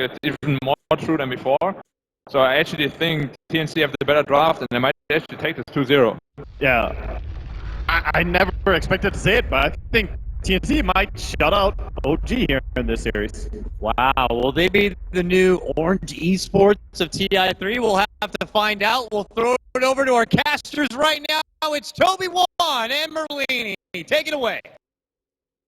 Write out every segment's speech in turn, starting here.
it's even more true than before. So I actually think TNC have the better draft, and they might actually take this 2-0. Yeah, I never expected to say it, but I think TNC might shut out OG here in this series. Wow, will they be the new Orange Esports of TI3? We'll have to find out. We'll throw it over to our casters right now. It's Toby Wan and Merlini. Take it away.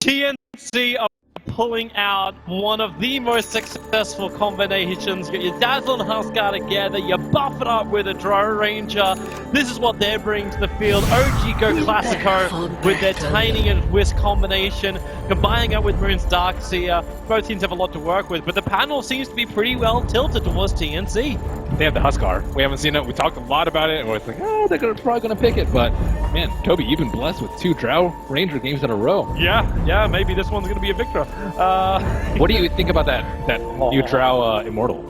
TNC are pulling out one of the most successful combinations. You get your Dazzle and Huskar together, you buff it up with a Drone Ranger. This is what they're bringing to the field. OG go Classico with their Tiny and Wisp combination, combining up with Moon's Darkseer. Both teams have a lot to work with, but the panel seems to be pretty well tilted towards TNC. They have the Huskar. We haven't seen it. We talked a lot about it, and we're like, oh, they're probably going to pick it. But, man, Toby, you've been blessed with 2 Drow Ranger games in a row. Yeah, maybe this one's going to be a victor. What do you think about that new Drow Immortal?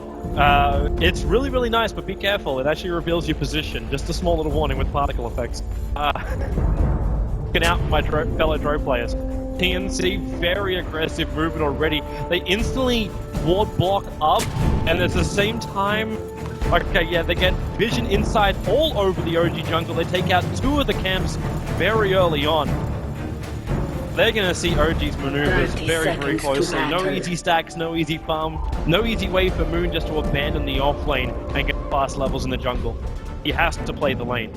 It's really, really nice, but be careful. It actually reveals your position. Just a small little warning with particle effects. Looking out for my fellow Drow players. TNC, very aggressive movement already. They instantly ward block up, and at the same time, okay, yeah, they get vision inside all over the OG jungle. They take out 2 of the camps very early on. They're going to see OG's maneuvers very, very closely. No easy stacks, no easy farm, no easy way for Moon just to abandon the off lane and get fast levels in the jungle. He has to play the lane.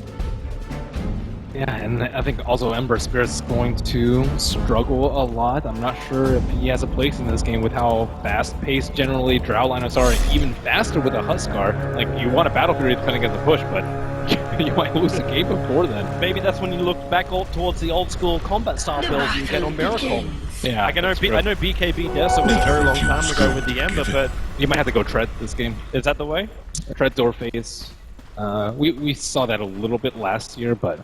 Yeah, and I think also Ember Spirit's going to struggle a lot. I'm not sure if he has a place in this game with how fast-paced generally Drow lineups are, and even faster with a Huskar. Like, you want a battle period depending on the push, but you might lose the game before then. Maybe that's when you look back towards the old-school combat style builds you get on Miracle. Yeah, I know BK beat Dessa was a very long time ago with the Ember, but... You might have to go Tread this game. Is that the way? Tread door phase. We saw that a little bit last year, but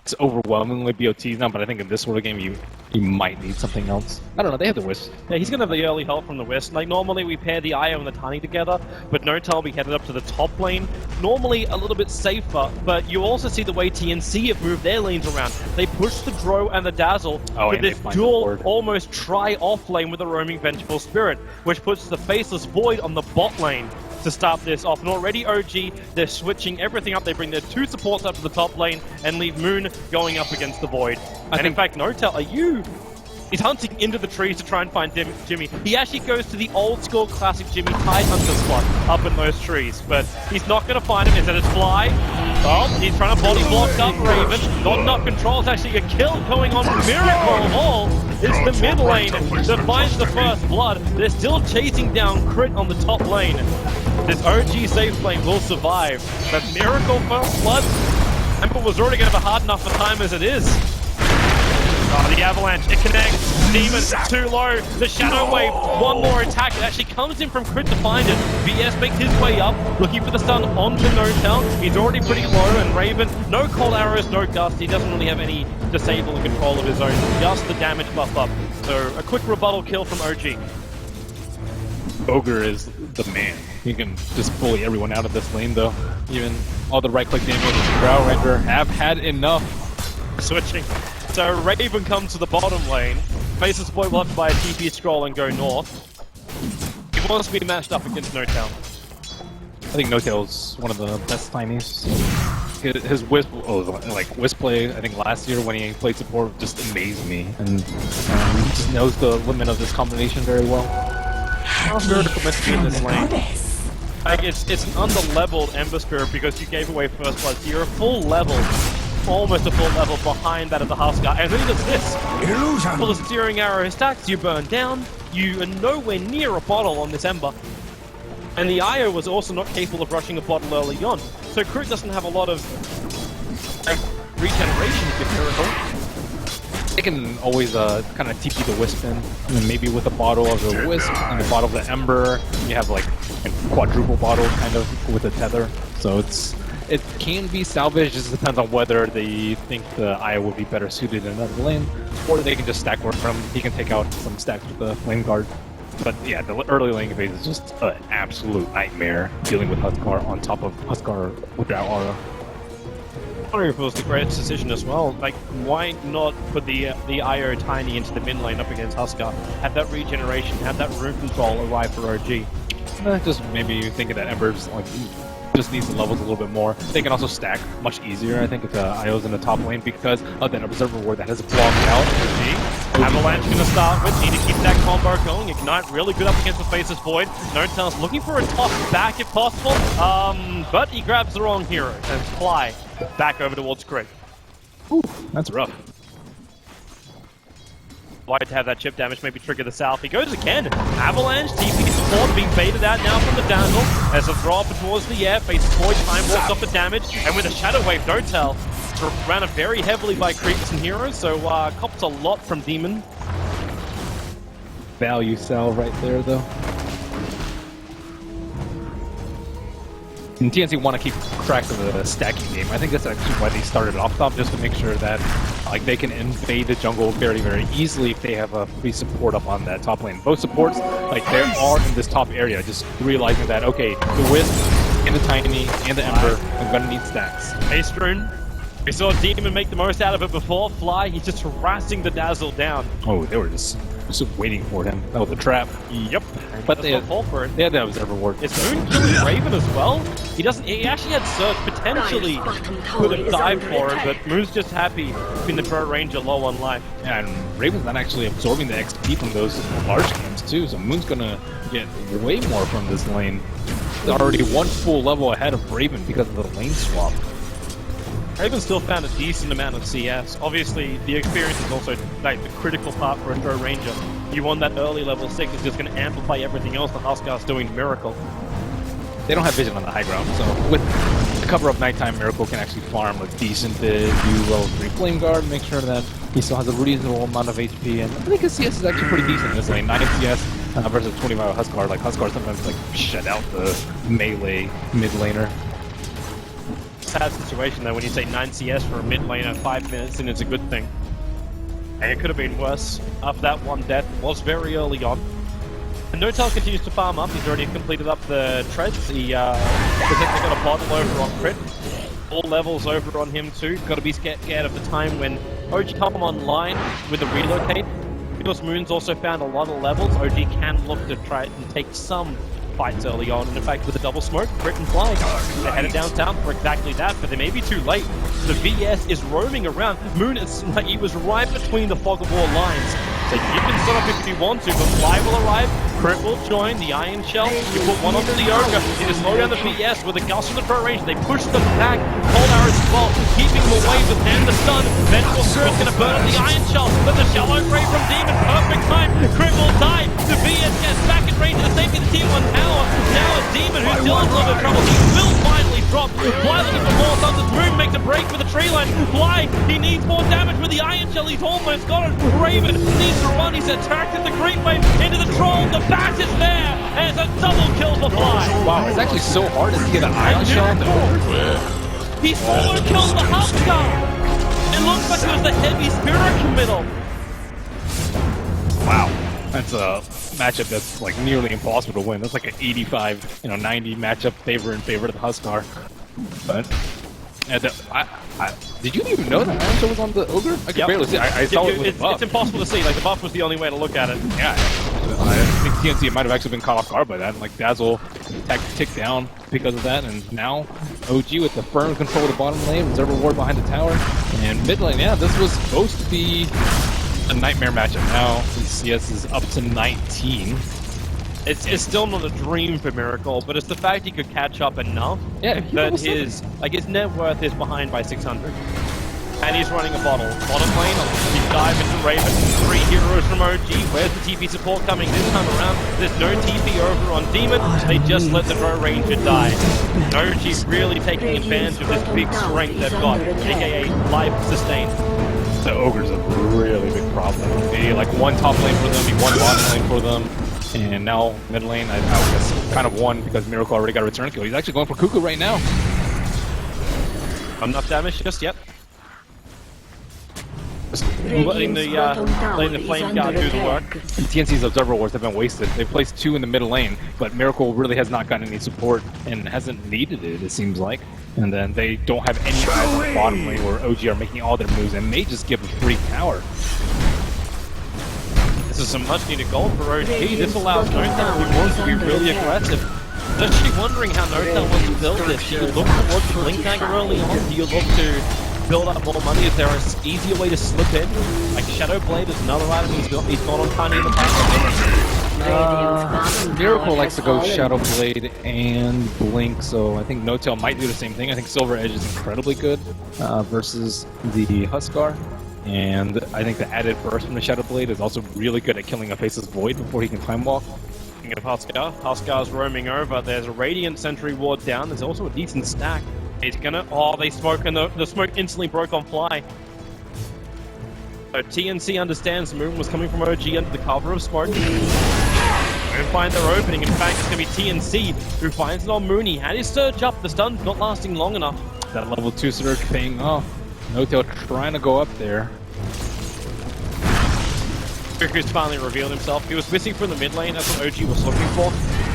it's overwhelmingly BOTs now. But I think in this sort of game, you might need something else. I don't know. They have the Wisp. Yeah, he's gonna have the early help from the Wisp. Like normally we pair the Io and the Tiny together, but Notel we headed up to the top lane. Normally a little bit safer, but you also see the way TNC have moved their lanes around. They push the Dro and the Dazzle with this dual almost try-off lane with a roaming Vengeful Spirit, which puts the Faceless Void on the bot lane to start this off. And already OG, they're switching everything up. They bring their 2 supports up to the top lane and leave Moon going up against the Void. And in fact, Notel, he's hunting into the trees to try and find Jimmy. He actually goes to the old school classic Jimmy Tide Hunter spot up in those trees, but he's not going to find him. Instead, it's Fly. Oh, he's trying to body block up Raven. Not enough control. It's actually a kill going on. Miracle of all is the mid lane that finds the first blood. They're still chasing down Crit on the top lane. This OG safe lane will survive, but Miracle first blood, Ember was already going to have a hard enough a time as it is. Oh, the Avalanche, it connects. Demon, too low. The Shadow Wave, one more attack. It actually comes in from Crit to find it. VS makes his way up, looking for the stun onto Notel. He's already pretty low, and Raven, no cold arrows, no gust. He doesn't really have any disable and control of his own, just the damage buff up. So a quick rebuttal kill from OG. Ogre is the man. He can just bully everyone out of this lane, though. Even all the right-click damage and Drow Ranger have had enough. Switching. So Raven comes to the bottom lane. Faceless Void will have to buy a TP scroll and go north. He wants to be matched up against Notel. I think Notel's one of the best Tinies. His Wisp, Wisp play, I think last year when he played support, just amazed me. And he just knows the limit of this combination very well. How Miracle must be in this lane? Like, it's an under-leveled Ember Spirit because you gave away first blood. So you're a full level, almost a full level behind that of the Huskar. And then there's this. Full of steering arrow stacks, you burn down. You are nowhere near a bottle on this Ember. And the Io was also not capable of rushing a bottle early on. So Crit doesn't have a lot of regeneration to give Miracle. They can always kind of TP the Wisp in, and maybe with a bottle of the Wisp and a bottle of the Ember, you have like a quadruple bottle kind of with a tether. So it can be salvaged, just depends on whether they think the Aya would be better suited in another lane, or they can just stack work from him. He can take out some stacks with the Flame Guard. But yeah, the early lane phase is just an absolute nightmare dealing with Huskar on top of Huskar without aura. I wonder if it was the greatest decision as well. Like, why not put the IO Tiny into the mid lane up against Huskar? Have that regeneration, have that room control arrive for OG. Just maybe thinking that Ember's like just needs the levels a little bit more. They can also stack much easier, I think, if IO's in the top lane because of that Observer Ward that has a blocked out. Avalanche gonna start with, need to keep that combo going. Ignite really good up against the Faceless Void. Notel's looking for a toss back if possible, but he grabs the wrong hero and fly back over towards Crit. Ooh, that's rough. Like to have that chip damage maybe trigger the south. He goes again. Avalanche, TP support being baited out now from the Dazzle. As a throw up towards the air, Faceless Void time walks off the damage, and with a Shadow Wave, Notel surrounded very heavily by creeps and heroes, so cops a lot from Demon. Value sell right there, though. And TNC want to keep track of the stacking game. I think that's actually why they started off top, just to make sure that like they can invade the jungle very, very easily if they have a free support up on that top lane. Both supports, like they are in this top area, just realizing that, okay, the Wisp and the Tiny and the Ember, I'm gonna need stacks. Ace Rune. We saw Demon make the most out of it before. Fly, he's just harassing the Dazzle down. Oh, they were just waiting for him. That was a trap. Yep. But they fall for it. They had that Observer Ward. Is Moon killing Raven as well? He doesn't. He actually had Surge potentially could have dived for it, but Moon's just happy being the Pro Ranger low on life. Yeah, and Raven's not actually absorbing the XP from those large games too, so Moon's gonna get way more from this lane. He's already one full level ahead of Raven because of the lane swap. Raven still found a decent amount of CS. Obviously, the experience is also like the critical part for a Pro Ranger. You want that early level 6 is just going to amplify everything else the Huskar's doing to Miracle. They don't have vision on the high ground, so with the cover of nighttime, Miracle can actually farm a decent bit, do level 3 Flame Guard, make sure that he still has a reasonable amount of HP, and I think his CS is actually pretty decent in this lane. 9 CS versus 25 Huskar. Like Huskar sometimes like shut out the melee mid laner. Sad situation though when you say 9 CS for a mid laner 5 minutes and it's a good thing. And it could have been worse. After that one death was very early on. And Notel continues to farm up. He's already completed up the treads. He got a bottle over on Crit. All levels over on him too. Got to be scared of the time when OG come online with a relocate. Because Moon's also found a lot of levels, OG can look to try and take some fights early on, and in fact with a double smoke, Crit and Fly, they're headed downtown for exactly that, but they may be too late. The VS is roaming around. Moon is like he was right between the fog of war lines. So you can set up if you want to, but Fly will arrive, Crit will join, the Iron Shell, you put one onto the Ogre, you just slow down the VS with a gust of the Pro Range, they push them back, Cold Arrow as well, keeping them away with hand the stun, Vengeful Spirit's gonna burn up the Iron Shell, but the Shallow Ray from Demon, perfect time, Crit will die, the VS gets back in range to the safety of the T1 tower, now a Demon who still has a little bit of trouble, he will finally drop, Fly looking for more stuns as Moon makes a break for the tree line, Fly, he needs more damage with the Iron Shell, he's almost got it, Raven needs to run, he's attracted the Green Wave into the Troll, the bat is there, and it's a double kill for Fly. Wow, it's actually so hard to get an Iron Shell. He solo killed the Huskar. It looks like it was the heavy spirit committal. Wow, that's a matchup that's like nearly impossible to win. That's like an 85, 90 matchup favor in favor of the Huskar. But did you even know that Iron Shell was on the Ogre? I could barely see. I saw it with the buff. It's impossible to see. Like the buff was the only way to look at it. Yeah, I think TNC might have actually been caught off guard by that. Like Dazzle ticked down because of that, and now OG with the firm control of the bottom lane, Observer Ward behind the tower, and mid lane. Yeah, this was supposed to be a nightmare matchup. Now CS is up to 19. It's still not a dream for Miracle, but it's the fact he could catch up enough that his net worth is behind by 600. And he's running a bottom lane, a deep dive into Raven, 3 heroes from OG. Where's the TP support coming this time around? There's no TP over on Demon, they just let the Pro Ranger die. OG really taking advantage of this big strength they've got, aka life sustain. The Ogre's a really big problem. He like one top lane for them, he one bottom lane for them. And now mid lane, I guess kind of won because Miracle already got a return kill. He's actually going for Cuckoo right now. Enough damage just yet. Letting the Flame Guard do the work. TNC's Observer Wars have been wasted. They placed 2 in the middle lane, but Miracle really has not gotten any support and hasn't needed it seems like. And then they don't have any guys on the bottom lane where OG are making all their moves and may just give a free tower. This This is some much needed gold for OG. This allows Notel who wants to be really aggressive. Is she wondering how Notel wants to build this? Do you look towards the Blink Dagger early on? Do you look to build up more money? Is there an easier way to slip in? Like Shadow Blade is another item he's gone on Tiny in the past. Miracle likes to go Shadow Blade and Blink, so I think Notel might do the same thing. I think Silver Edge is incredibly good versus the Huskar. And I think the added burst from the Shadow Blade is also really good at killing a Faceless Void before he can Time Walk. Speaking of Huskar, Huskar's roaming over. There's a Radiant Sentry Ward down. There's also a decent stack. He's gonna... Oh, they smoke, and the smoke instantly broke on Fly. So TNC understands the movement was coming from OG under the cover of smoke. They find their opening. In fact, it's gonna be TNC who finds it on Mooney. Had his surge up, the stun's not lasting long enough. That level 2 surge paying off. Notel trying to go up there. Kuku's finally revealed himself. He was missing from the mid lane, that's what OG was looking for.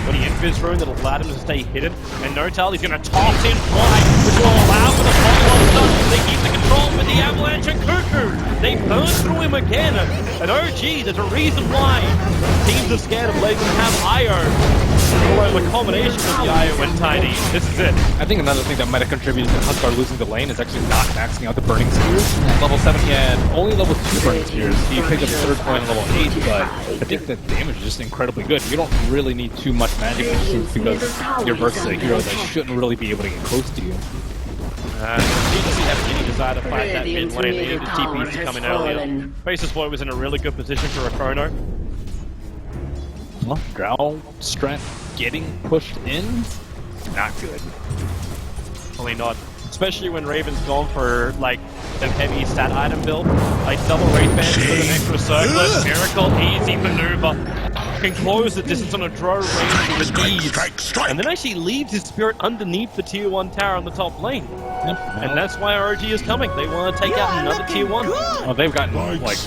When he invis rune that allowed him to stay hidden. And Notel, he's gonna toss in Fly, which will allow for the follow-on stun. They keep the control with the Avalanche and Kuku. They burn through him again. And OG, there's a reason why teams are scared of letting them have IO. Although the combination of the IO and Tiny, this is it. I think another thing that might have contributed to Huskar losing the lane is actually not maxing out the Burning Spears. At level 7 he had only level 2 Burning Spears. He picked up the third point at level 8, but I think the damage is just incredibly good. You don't really need too much magic because you're versus a hero that shouldn't really be able to get close to you. TNC have any desire to fight that mid lane. They needed the TPs to come in earlier. Faceless Boy was in a really good position for a chrono. Well, Drow strat getting pushed in, not good. Probably not. Especially when Raven's gone for like the heavy stat item build, like double Wraith Bands with an extra circlet, Miracle, easy maneuver. Can close the distance on a draw range with ease. And then actually leaves his spirit underneath the tier 1 tower on the top lane. Yep. And that's why RG is coming. They want to take out another tier 1. Well, they've gotten like...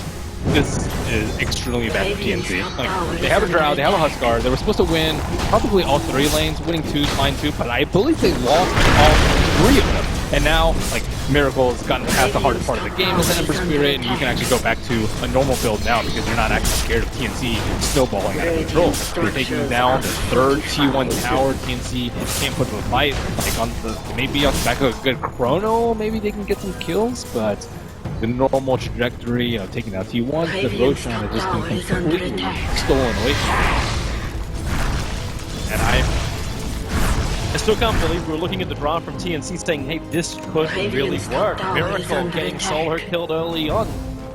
This is extremely bad for TNC. Like, they have a Drow, they have a Huskar, they were supposed to win probably all 3 lanes, winning 2 is fine too, but I believe they lost all 3 of them. And now, like, Miracle has gotten past the hardest part of the game with the Ember Spirit, and you can actually go back to a normal build now because you're not actually scared of TNC snowballing out of control. You're taking down the 3rd T1 tower, TNC can't put up a fight. Like, on the, maybe on the back of a good chrono, maybe they can get some kills, but the normal trajectory, you know, taking out T1, the Roshan has just been completely stolen away from them. And I still can't believe we were looking at the draft from TNC saying, hey, this could really work. Miracle getting solo killed early on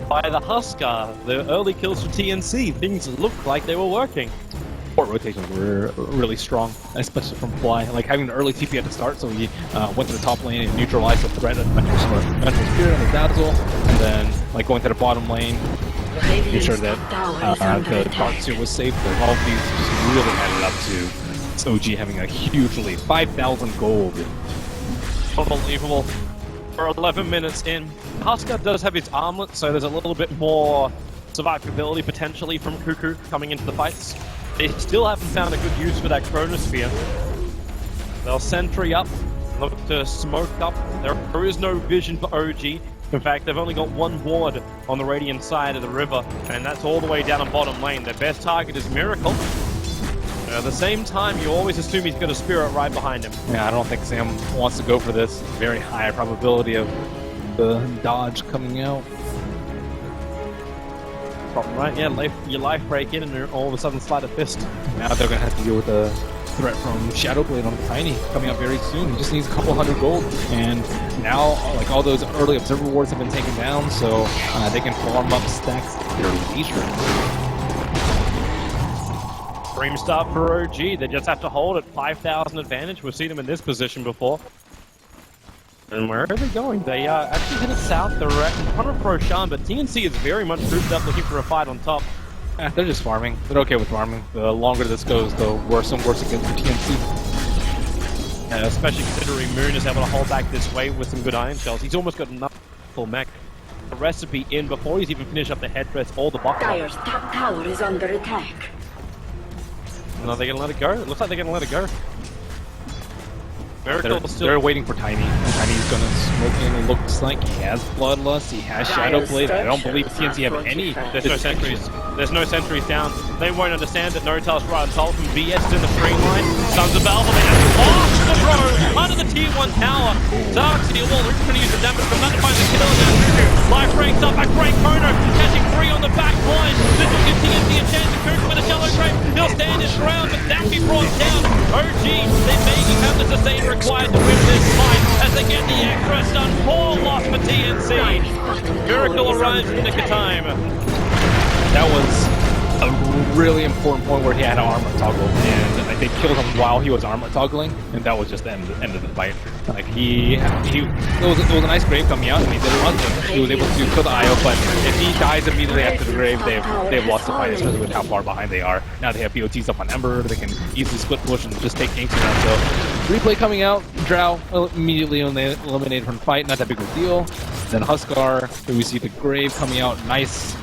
by the Huskar. The early kills for TNC, things looked like they were working. Support rotations were really strong, especially from Fly. Like having the early TP at the start, so he went to the top lane and neutralized the threat of Mental Spirit and the Dazzle, and then like going to the bottom lane, made sure that the Dark Seal was safe. But all of these just really added up to OG having a huge lead, 5,000 gold. Unbelievable. For 11 minutes in, Huskar does have his armlet, so there's a little bit more survivability potentially from Kuku coming into the fights. They still haven't found a good use for that Chronosphere. They'll sentry up, look to smoke up. There is no vision for OG. In fact, they've only got 1 ward on the Radiant side of the river, and that's all the way down on bottom lane. Their best target is Miracle. At the same time, you always assume he's got a spirit right behind him. Yeah, I don't think Sam wants to go for this. Very high probability of the dodge coming out. Problem, right? Yeah, your life break in and you're all of a sudden slide a fist. Now they're going to have to deal with the threat from Shadow Blade on Tiny coming up very soon. He just needs a couple hundred gold. And now, like, all those early Observer wards have been taken down, so they can farm up stacks at their leisure. Dream start for OG. They just have to hold at 5,000 advantage. We've seen them in this position before. And where are they going? They actually headed south. They're in front of Roshan, but TNC is very much grouped up looking for a fight on top. They're just farming. They're okay with farming. The longer this goes, the worse and worse it gets for TNC. Especially considering Moon is able to hold back this wave with some good iron shells. He's almost got enough full mech. The recipe in before he's even finished up the headdress or the buckler. Dire's top tower is under attack. No, they're gonna let it go. It looks like they're gonna let it go. They're waiting for Tiny. Tiny's gonna smoke in. Looks like he has Bloodlust. He has Shadow Blade. I don't believe TNC have any. There's no sentries. There's no sentries down. They won't understand that Notal's right on top of him. VS in the free line. Sons of Alpha. They have to off the throw under the tier 1 tower. Dark Steel Wall. Luke's gonna use the damage from that to find the kill. Life ranks up. A great Chrono catching 3 on the back line. This will give TNC a chance to cook with a shallow grave. He'll stand his ground, but that'll be brought down. OG, they may have the sustain required to win this fight as they get the extra stun. 4 loss for TNC. Miracle arrives in the nick of time. That was a really important point where he had an armor toggle, and they killed him while he was armor toggling, and that was just the end of the fight. Like it was a nice grave coming out. I mean, he was able to kill the IO, but if he dies immediately after the grave, they've lost the fight, especially with how far behind they are. Now they have BOTs up on Ember, they can easily split push and just take ganks around. So replay coming out, Drow immediately eliminated from the fight, not that big of a deal. Then Huskar, then we see the grave coming out, nice.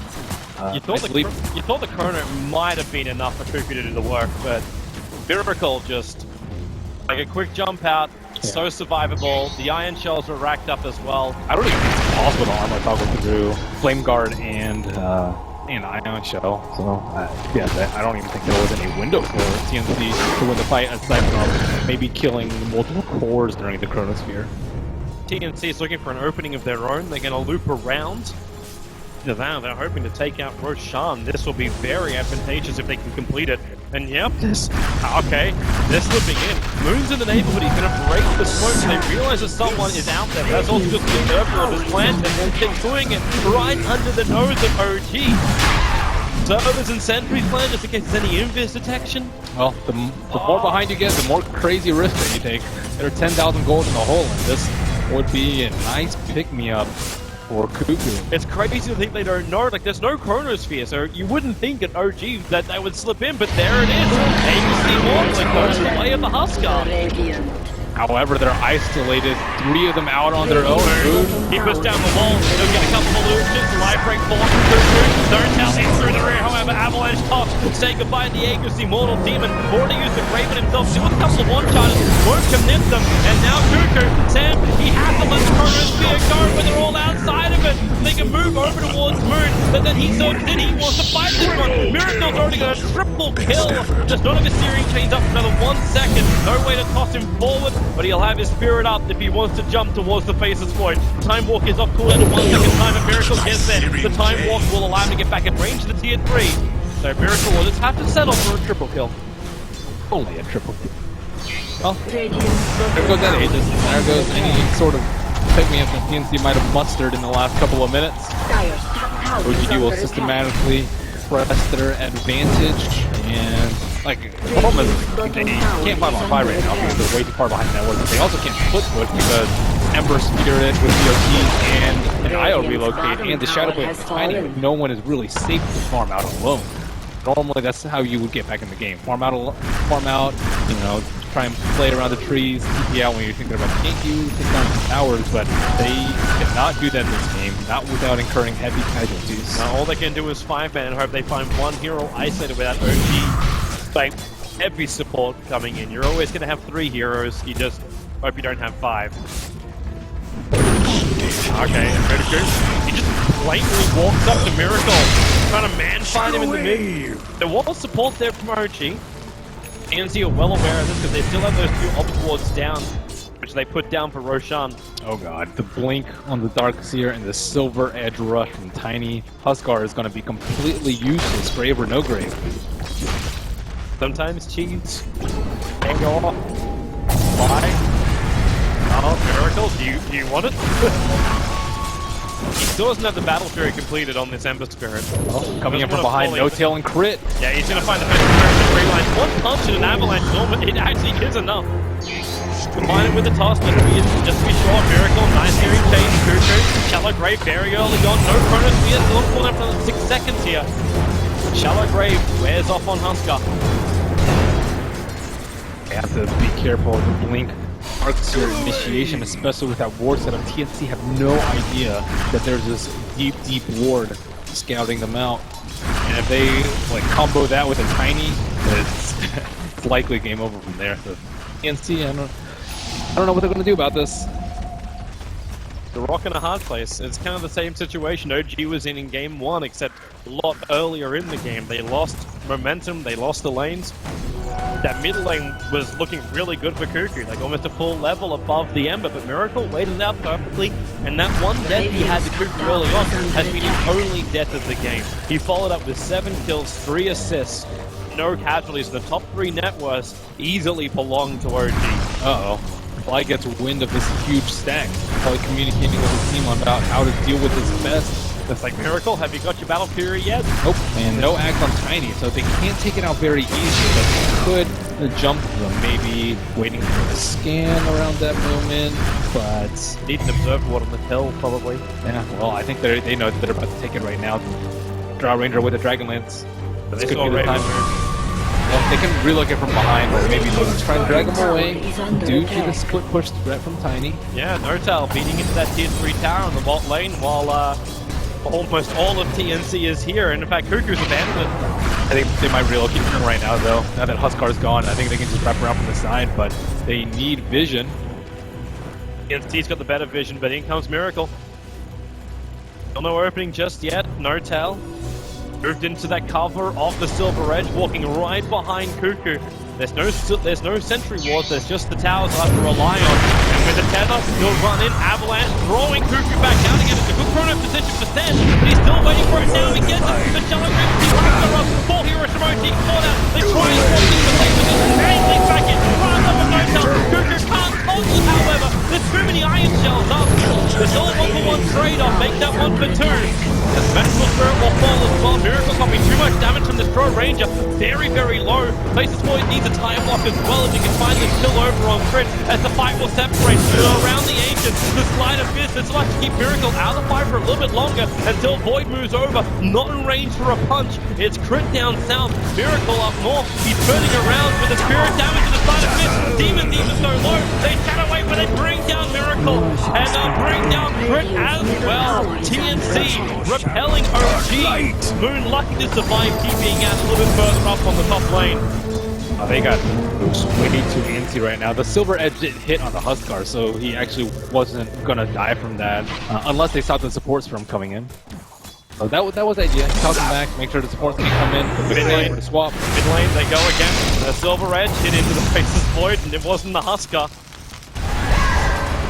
You thought the Chrono might have been enough for Kuku to do the work, but Miracle just like a quick jump out, so survivable. The iron shells were racked up as well. I don't even think it's possible to armor toggle through Flame Guard and Ion Shell. So I don't even think there was any window for TNC to win the fight aside from maybe killing multiple cores during the Chronosphere. TNC is looking for an opening of their own. They're going to loop around. They're hoping to take out Roshan. This will be very advantageous if they can complete it. And yep, they're slipping in. Moon's in the neighborhood, he's going to break the smoke. They realize that someone is out there. That's also just the circle of his plant, and they're doing it right under the nose of OG. Servers and sentries plan just in case there's any invis detection. Well, the more behind you get, the more crazy risk that you take. There are 10,000 gold in the hole, and this would be a nice pick-me-up for Kuku. It's crazy to think they don't know. Like, there's no Chronosphere, so you wouldn't think at OG that they would slip in, but there it is. ABC Mortling goes the way of the Huskar. However, they're isolated. 3 of them out on their own. He puts down the wall. They'll get a couple of illusions. Life break forward from Kuku. Don't tell him through the rear. However, Avalanche tops. Say goodbye to the Aegis Immortal Demon. Already used the Graven himself. Doing a couple of one-shotters. Won't commit them. And now Kuku, Sam, he has to let the Chronosphere go, but they're all outside of it. They can move over towards Moon, but then he so did. He wants to fight this one. Miracle's already got a triple kill. Just none of his steering chains up for another 1 second. No way to toss him forward, but he'll have his spirit up if he wants to jump towards the Faceless Void. Time Walk is off cooldown at 1 second time, and Miracle gets there. The Time Walk will allow him to get back in range to the tier 3. So Miracle will just have to settle for a triple kill. Only a triple kill. Well, there goes that Aegis. There goes any sort of pick-me-up that TNC might have mustered in the last couple of minutes. OGD will systematically press their advantage, and like, the problem is they can't 5-on-5 right now because they're way too far behind the network. They also can't split push because Ember speared with BOT and an IO relocate and the Shadow Blade is tiny. No one is really safe to farm out alone. Normally that's how you would get back in the game. Farm out, you know, try and play around the trees, TP out when you're thinking about gank you, take down some towers, but they cannot do that in this game, not without incurring heavy casualties. Now all they can do is 5-man and hope they find one hero isolated without OG. Like, heavy support coming in. You're always going to have 3 heroes, you just hope you don't have 5. Okay, and he just blatantly walks up to Miracle, trying to man-fight him in the mid. There was support there from OG. TNC are well aware of this because they still have those 2 op wards down, which they put down for Roshan. Oh god, the blink on the Darkseer and the Silver Edge rush from Tiny. Huskar is going to be completely useless, grave or no grave. Sometimes cheats. Hang off. Why? Oh, Miracle, do you want it? He still doesn't have the Battle Fury completed on this Ember Spirit. Oh, coming in from behind, no tail and crit. Yeah, he's gonna find the first Spirit in the free line. 1 punch and an Avalanche Norman, it actually is enough. Combine it with the toss, just to be sure. Miracle, nice hearing chase, Kuku. Shallow Grave very early on, no Chronosphere, still on cooldown for another 6 seconds here. Shallow Grave wears off on Huskar. They have to be careful of the blink. Darkseer initiation, especially with that ward setup. TNC have no idea that there's this deep ward scouting them out. And if they like combo that with a Tiny, it's likely game over from there. So TNC, I don't know what they're going to do about this. The rock in a hard place. It's kind of the same situation OG was in game 1, except a lot earlier in the game. They lost momentum, they lost the lanes. That mid lane was looking really good for Cuckoo, like almost a full level above the Ember, but Miracle waited it out perfectly, and that one death he had to Cuckoo early on has been his only death of the game. He followed up with 7 kills, 3 assists, no casualties. The top 3 net worths easily belong to OG. Uh-oh. Fly gets wind of this huge stack. Probably communicating with his team on about how to deal with his best. It's like, Miracle, have you got your battle fury yet? Nope, and no act on Tiny, so they can't take it out very easily, but they could jump them, maybe waiting for the scan around that moment, but... Need an observer ward on the hill, probably. Yeah, well, I think they know that they're about to take it right now. Draw Ranger with a Dragonlance. This could be the time. Well, they can relocate from behind, or maybe they'll try and drag them away due to the split push threat from Tiny. Yeah, Nortel beating into that tier 3 tower on the bot lane while almost all of TNC is here, and in fact Cuckoo's abandoned it. I think they might relocate him right now though. Now that Huskar's gone, I think they can just wrap around from the side, but they need vision. TNC's got the better vision, but in comes Miracle. Still no opening just yet. Nortel moved into that cover of the Silver Edge, walking right behind Cuckoo. There's no sentry wards, there's just the towers left to rely on. And with the tether, he'll run in, Avalanche, throwing Cuckoo back down again. It's a good chrono position for Sen, but he's still waiting for it now. He gets it. The shallow grip, he runs her up. 4 heroes from OG caught out. They try and force it, but they just angling back in. Runs up with Nortel. Cuckoo can't hold it, however. There's too many iron shells up. There's still a 1-for-1 trade-off. Make that 1 for 2. As Magical Spirit will fall as well. Miracle copying too much damage from this Pro Ranger. Very, very low. Places Void needs a time block as well, as you can find them still over on Crit as the fight will separate around the Ancient. The Slide of Fist is like to keep Miracle out of the fight for a little bit longer until Void moves over. Not in range for a punch. It's Crit down south. Miracle up north. He's turning around with the Spirit damage to the Slide of Fist. Demons go low. They shadow away, but they bring down Miracle and bring down Crit as well. TNC repelling OG. Moon lucky to survive, keeping out a little bit further up on the top lane. They got way too antsy right now. The Silver Edge did hit on the Huskar, so he actually wasn't gonna die from that, unless they saw the supports from coming in. So that was the idea. Toss them back, make sure the supports can come in. Mid lane, to swap. Mid lane, they go again. The Silver Edge hit into the Faceless Void, and it wasn't the Huskar.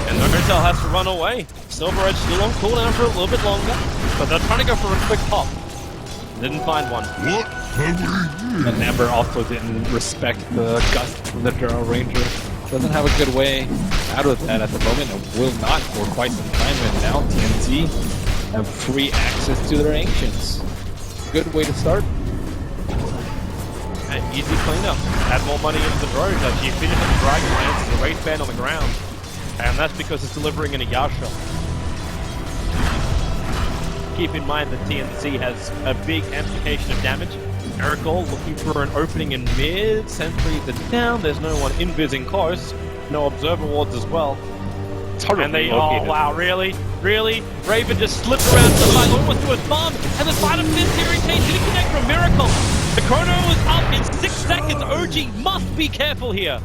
And Nortel has to run away. Silver Edge still on cooldown for a little bit longer, but they're trying to go for a quick pop. Didn't find one. And Amber also didn't respect the gust from the Duro Ranger. Doesn't have a good way out of that at the moment, and will not for quite some time. And now TNT have free access to their Ancients. Good way to start. And easy cleanup. Add more money into the drones. Actually, finish the Dragonlance and the Wraith Band on the ground. And that's because it's delivering in a Yasha. Keep in mind that TNC has a big amplification of damage. Miracle looking for an opening in mid. Sentries are down. There's no one invising close. No observer wards as well. And they, oh wow, really? Really? Raven just slipped around to the side, almost to his bomb. And the side of Fist irritation didn't connect from Miracle. The chrono is up in 6 seconds. OG must be careful here.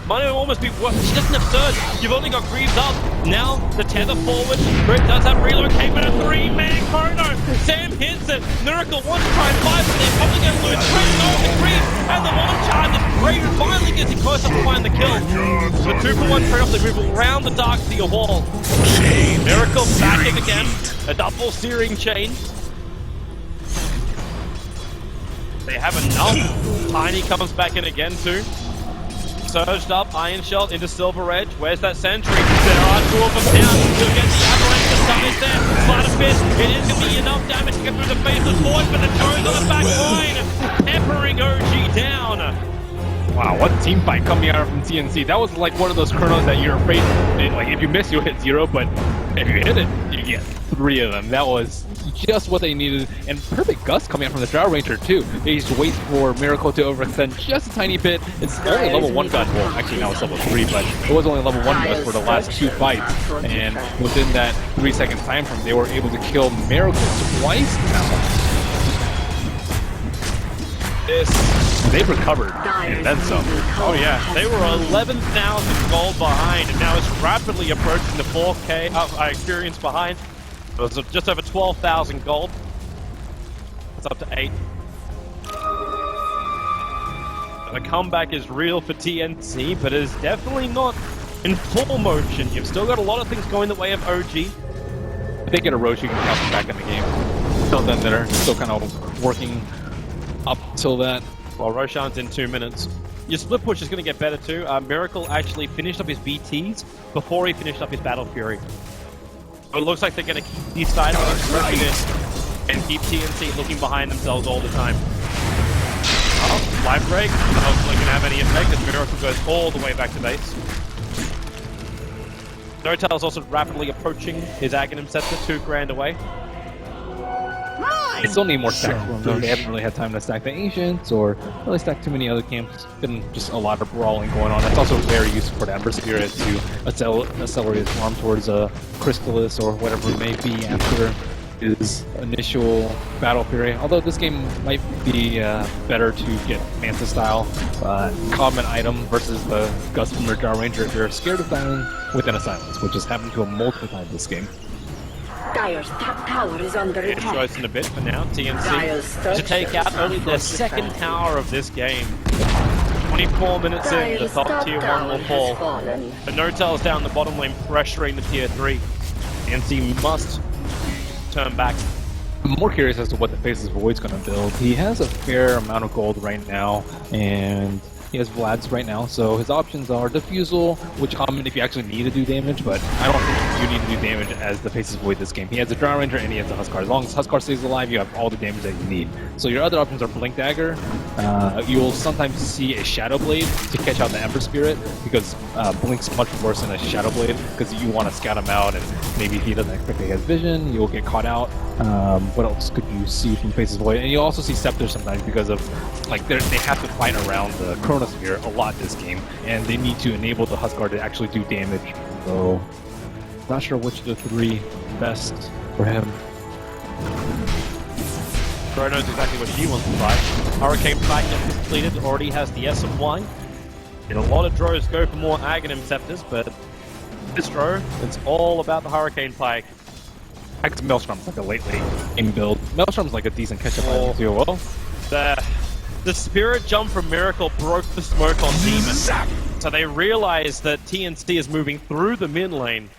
Might almost be worse. She doesn't have surge. You've only got Greaves up. Now the tether forward. Crit does have relocate, but a 3-man chrono. Sam hits it. Miracle wants to try and fight, but they're probably going to lose. Crit knows the Greaves. And the one charges. Raven finally gets it close up to find the kill. The 2-for-1 trade-off. They move around the dark to your wall. Miracle back in again. A double searing chain. They have enough. Tiny comes back in again too. Surged up, Iron Shell into Silver Edge. Where's that sentry? There are 2 of them down. You'll get the Avalanche to stomach there. Slide of Fist. It is going to be enough damage to get through the Faceless Void, but the Jones on the back line, peppering OG down. Wow, what team fight coming out from TNC. That was like one of those chronos that you're afraid, like if you miss, you'll hit 0, but if you hit it, you get 3 of them. That was just what they needed. And perfect gust coming out from the Drow Ranger too. They just wait for Miracle to overextend just a tiny bit. It's only level 1 gust. Well, actually now it's level 3, but it was only level 1 gust for the last 2 fights. And within that 3-second time frame, they were able to kill Miracle twice now. This they've recovered and then some. Oh yeah, they were 11,000 gold behind, and now it's rapidly approaching the 4K experience behind. It was just over 12,000 gold. It's up to 8. The comeback is real for TNC, but it is definitely not in full motion. You've still got a lot of things going the way of OG. If they get a Roche, you can count them back in the game. Until then, they're still kind of working up till that. Well, Roshan's in 2 minutes. Your split push is going to get better too. Miracle actually finished up his BTs before he finished up his Battle Fury. So it looks like they're going to keep these side pressing this and keep TNC looking behind themselves all the time. Oh, line break. Hopefully can have any effect as Miracle goes all the way back to base. Notel is also rapidly approaching his Aghanim Scepter 2 grand away. They still need more stacks from them. They haven't really had time to stack the Ancients or really stack too many other camps. It's been just a lot of brawling going on. That's also very useful for the Ember Spirit to accelerate his farm towards a Crystallis or whatever it may be after his initial Battle Fury. Although this game might be better to get Manta style common item versus the Gust from Jar Ranger if you're scared of dying within a silence, which has happened to him multiple times this game. Dire's top tower is under It's attack. choice in a bit for now. TNC to take out only their second tower of this game. 24 minutes in, the top tier 1 will fall. But Notel's down the bottom lane pressuring the tier 3. TNC must turn back. I'm more curious as to what the Faceless Void's going to build. He has a fair amount of gold right now, and he has Vlad's right now, so his options are Diffusal, which if you actually need to do damage, but I don't think you need to do damage as the Faceless Void this game. He has a Drow Ranger and he has a Huskar. As long as Huskar stays alive, you have all the damage that you need. So your other options are Blink Dagger. You'll sometimes see a Shadow Blade to catch out the Ember Spirit, because Blink's much worse than a Shadow Blade, because you want to scout him out, and maybe if he doesn't expect he has vision, you'll get caught out. What else could you see from Faceless Void? And you'll also see Scepter sometimes, because of they have to fight around the Chronosphere a lot this game, and they need to enable the Huskar to actually do damage. So, not sure which of the 3 best for him. Bro knows exactly what she wants to fight. Hurricane Flag just completed, already has the SMY. And a lot of Drows go for more Aghanim Scepters, but this Drow, it's all about the Hurricane Plague. Maelstrom's like a late game build. Maelstrom's like a decent catch-up item too. Well, the Spirit Jump from Miracle broke the smoke on Demon. So they realize that TNC is moving through the mid lane.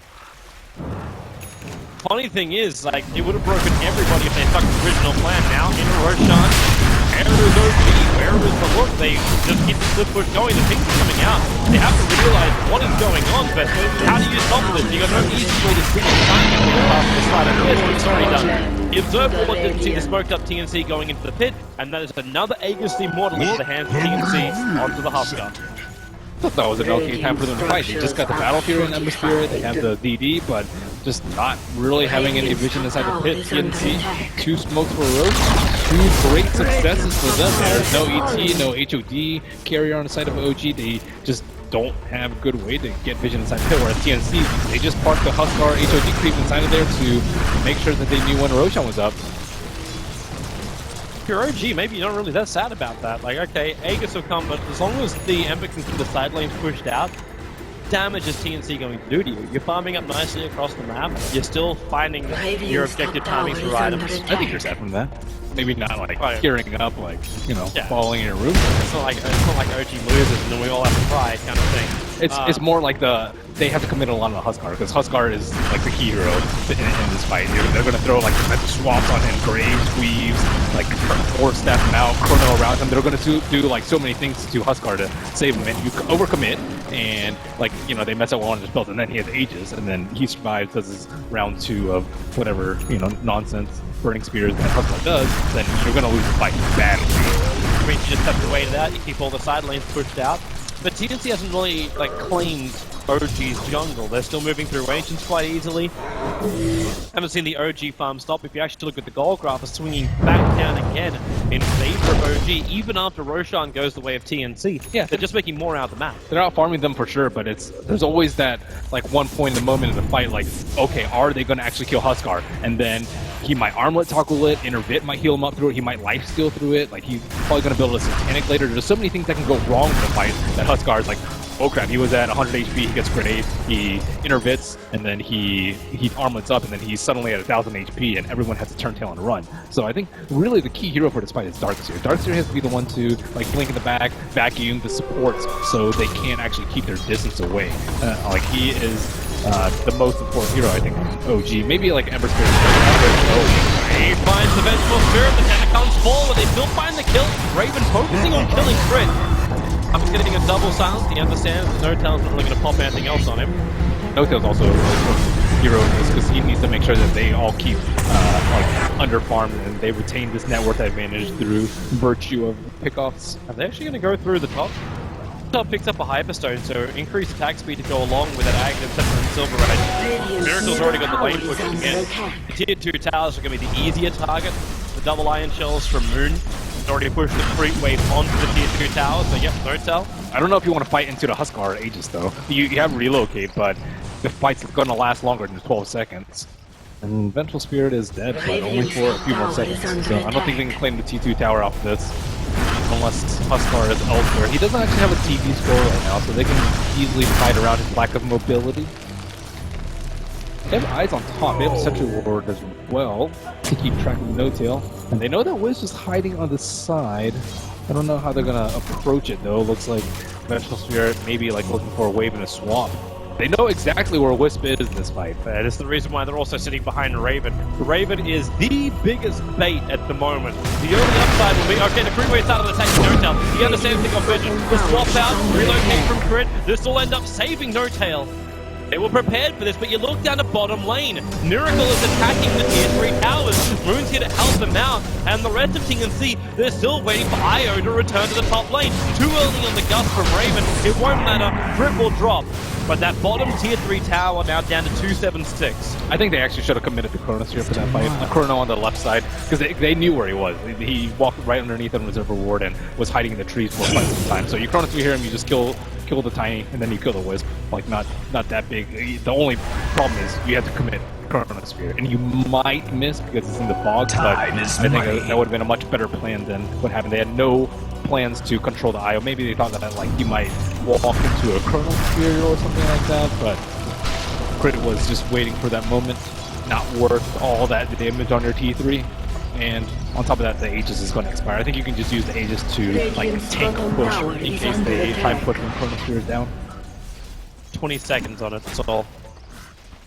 Funny thing is, it would have broken everybody if they stuck to the original plan. Now, in Roshan, where is OG? Where is the look? They just keep the split push going, the things are coming out. They have to realize what is going on, but how do you stop this? You got no easy way to swing the time past the side of this, but it's already done. The Observer didn't see the smoked up TNC going into the pit, and that is another Aegis Immortal into the hands of TNC onto the Huskar. I thought that was an okay time for them to fight. They just got the Battle Fury and Ember Spirit, they have the DD, but just not really having any vision inside the pit. TNC, 2 smokes for Roche, 2 great successes for them there. No ET, no HOD carrier on the side of OG. They just don't have a good way to get vision inside the pit, whereas TNC, they just parked the Huskar HOD creep inside of there to make sure that they knew when Roshan was up. If you're OG, maybe you're not really that sad about that. Okay, Aegis will come, but as long as the Ember can keep the side lanes pushed out, damage is TNC going to do to you? You're farming up nicely across the map. You're still finding your objective timings for items. I think you're sad from that. Maybe not gearing up, falling in your roof. It's not like OG loses and then we all have to cry kind of thing. It's more like they have to commit a lot on the Huskar, because Huskar is like the key hero in this fight. They're going to throw the swamps on him, Graves, Weaves, or staff him out, Chrono around him. They're going to do so many things to Huskar to save him, and you overcommit, and they mess up on his build, and then he has Aegis, and then he survives, does his round 2 of whatever nonsense Burning Spears that Huskar does, then you're going to lose the fight badly. I mean, you just have to wait it out. You keep all the side lanes pushed out. But TNC hasn't really claimed OG's jungle. They're still moving through Ancients quite easily. Haven't seen the OG farm stop. If you actually look at the goal graph, it's swinging back down again in favor of OG, even after Roshan goes the way of TNC. Yeah. They're just making more out of the map. They're out farming them for sure, but there's always that like one point in the moment in the fight, like, okay, are they going to actually kill Huskar? And then he might armlet toggle it, Intervit might heal him up through it, he might lifesteal through it, like he's probably going to build a Satanic later. There's so many things that can go wrong in the fight that Huskar is like, oh crap, he was at 100 HP, he gets grenade, he intervits, and then he armlets up, and then he's suddenly at 1000 HP, and everyone has to turn tail and run. So I think really the key hero for this fight is Darkseer. Darkseer has to be the one to like blink in the back, vacuum the supports, so they can't actually keep their distance away. Like he is the most important hero, I think, OG. Maybe like Ember Spirit. He finds the Vengeful Spirit, the Tentacons fall, but they still find the kill. Raven focusing on killing Crit. After getting a double silence, he understands that No-Tail's not really going to pop anything else on him. No-Tail's also a hero in this because he needs to make sure that they all keep like under-farmed and they retain this net worth advantage through virtue of pickoffs. Are they actually going to go through the top? Top picks up a Hyperstone, so increased attack speed to go along with that Aghanim Scepter and Silver Age. Miracle's already got the lane push again. The tier 2 towers are going to be the easier target. The double iron shells from Moon already pushed the creep wave onto the tier 2 tower, so yep, No-Tail. I don't know if you want to fight into the Huskar Aegis though. You have relocate, but the fight's going to last longer than 12 seconds. And Vengeful Spirit is dead, but only for a few more seconds. So I don't think they can claim the T2 tower off this. Unless Huskar is elsewhere. He doesn't actually have a TV score right now, so they can easily fight around his lack of mobility. They have eyes on top. They have a Sentry Ward as well to keep track of No-Tail. And they know that Wiz is hiding on the side. I don't know how they're going to approach it, though. Looks like Vengeful Spirit maybe like looking for a wave in a swamp. They know exactly where Wisp is in this fight. That is the reason why they're also sitting behind Raven. Raven is the biggest bait at the moment. The only upside will be, okay, the Creepway started attacking No-Tail. He understands the vision. The swap out, relocate from Crit. This will end up saving No-Tail. They were prepared for this, but you look down the bottom lane. Miracle is attacking the tier 3 towers. Moon's here to help them out, and the rest of TNC, they're still waiting for IO to return to the top lane. Too early on the gust from Raven. It won't matter. Crit will drop. But that bottom tier 3 tower now down to 276. I think they actually should have committed to Chronosphere for that fight. Chrono on the left side, because they knew where he was. He walked right underneath them Reserve Reward and was hiding in the trees for quite some time. So you Chronosphere him, you just kill the Tiny, and then you kill the Wisp. Like, not that big. The only problem is you have to commit Chronosphere, and you might miss because it's in the fog, but I think that would have been a much better plan than what happened. They had no plans to control the IO. Maybe they thought that like you might walk into a Chronosphere or something like that, but Crit was just waiting for that moment. Not worth all that damage on your T3. And on top of that, the Aegis is going to expire. I think you can just use the Aegis to like tank push in case they try and push when Chronosphere is down. 20 seconds on it, that's all.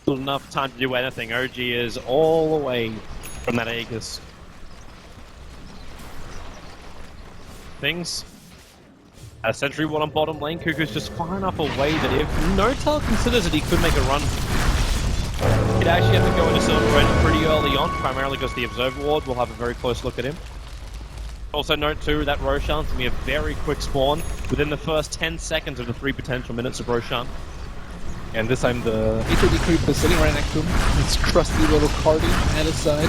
Enough time to do anything. OG is all away from that Aegis. Things. A Sentry Ward on bottom lane. Cuckoo's just far enough away that if No-Tail considers it, he could make a run. He'd actually have to go into Silver Age pretty early on, primarily because the Observer Ward will have a very close look at him. Also note too that Roshan's going to be a very quick spawn within the first 10 seconds of the 3 potential minutes of Roshan. And this time the HOD creep is sitting right next to him. His trusty little Cardi at his side.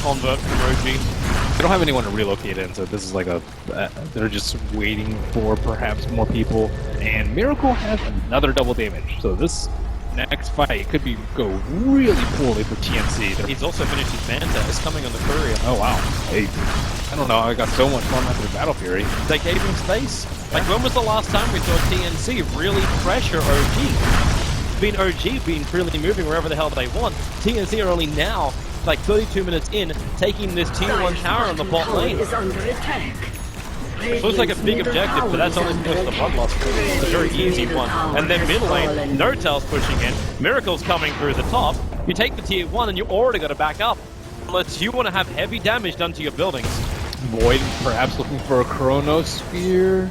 Convert from OG. They don't have anyone to relocate in, so this is like they're just waiting for perhaps more people. And Miracle has another double damage, so this next fight could go really poorly for TNC. He's also finished his Manta. It's coming on the Courier. Oh wow. Hey, I don't know, I got so much fun after Battle Fury. They gave him space. Like, when was the last time we saw TNC really pressure OG? Being really moving wherever the hell they want. TNC are only now, like 32 minutes in, taking this tier 1 tower on the bot lane. It looks like a big objective, but that's only because of the bloodlust. It's a very easy one. And then mid lane, No-Tail's pushing in. Miracle's coming through the top. You take the tier 1 and you already got to back up. Unless you want to have heavy damage done to your buildings. Void perhaps looking for a Chronosphere.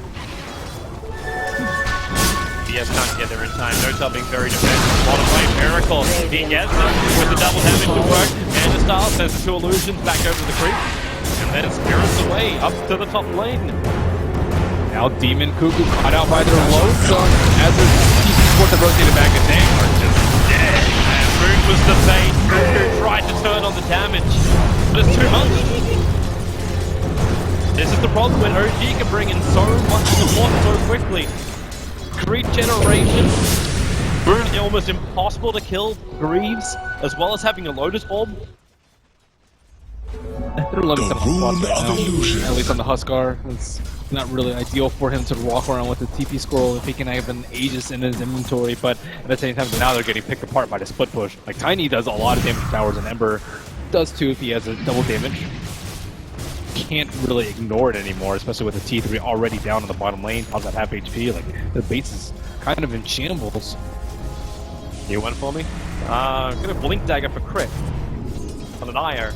BS can't get there in time. No-Tail being very defensive. Bottom lane, Miracle. He gets them with the double damage to work. And the style sends the 2 illusions back over the creep. And then it spirits away up to the top lane. Now Demon Cuckoo caught out by their lonesome as their TC Sports have rotated back and they are just dead. And Moon was the bait. Cuckoo tried to turn on the damage, but it's too much. This is the problem when OG can bring in so much support so quickly. Creep generation, almost impossible to kill Greaves, as well as having a Lotus Orb. They're limited to spots right now, at least on the Huskar. It's not really ideal for him to walk around with the TP scroll if he can have an Aegis in his inventory, but at the same time now they're getting picked apart by the split push. Like Tiny does a lot of damage to towers and Ember does too if he has a double damage. Can't really ignore it anymore, especially with the T3 already down in the bottom lane, top at half HP. Like the base is kind of in shambles. You went for me? I'm gonna Blink Dagger for crit on an IR.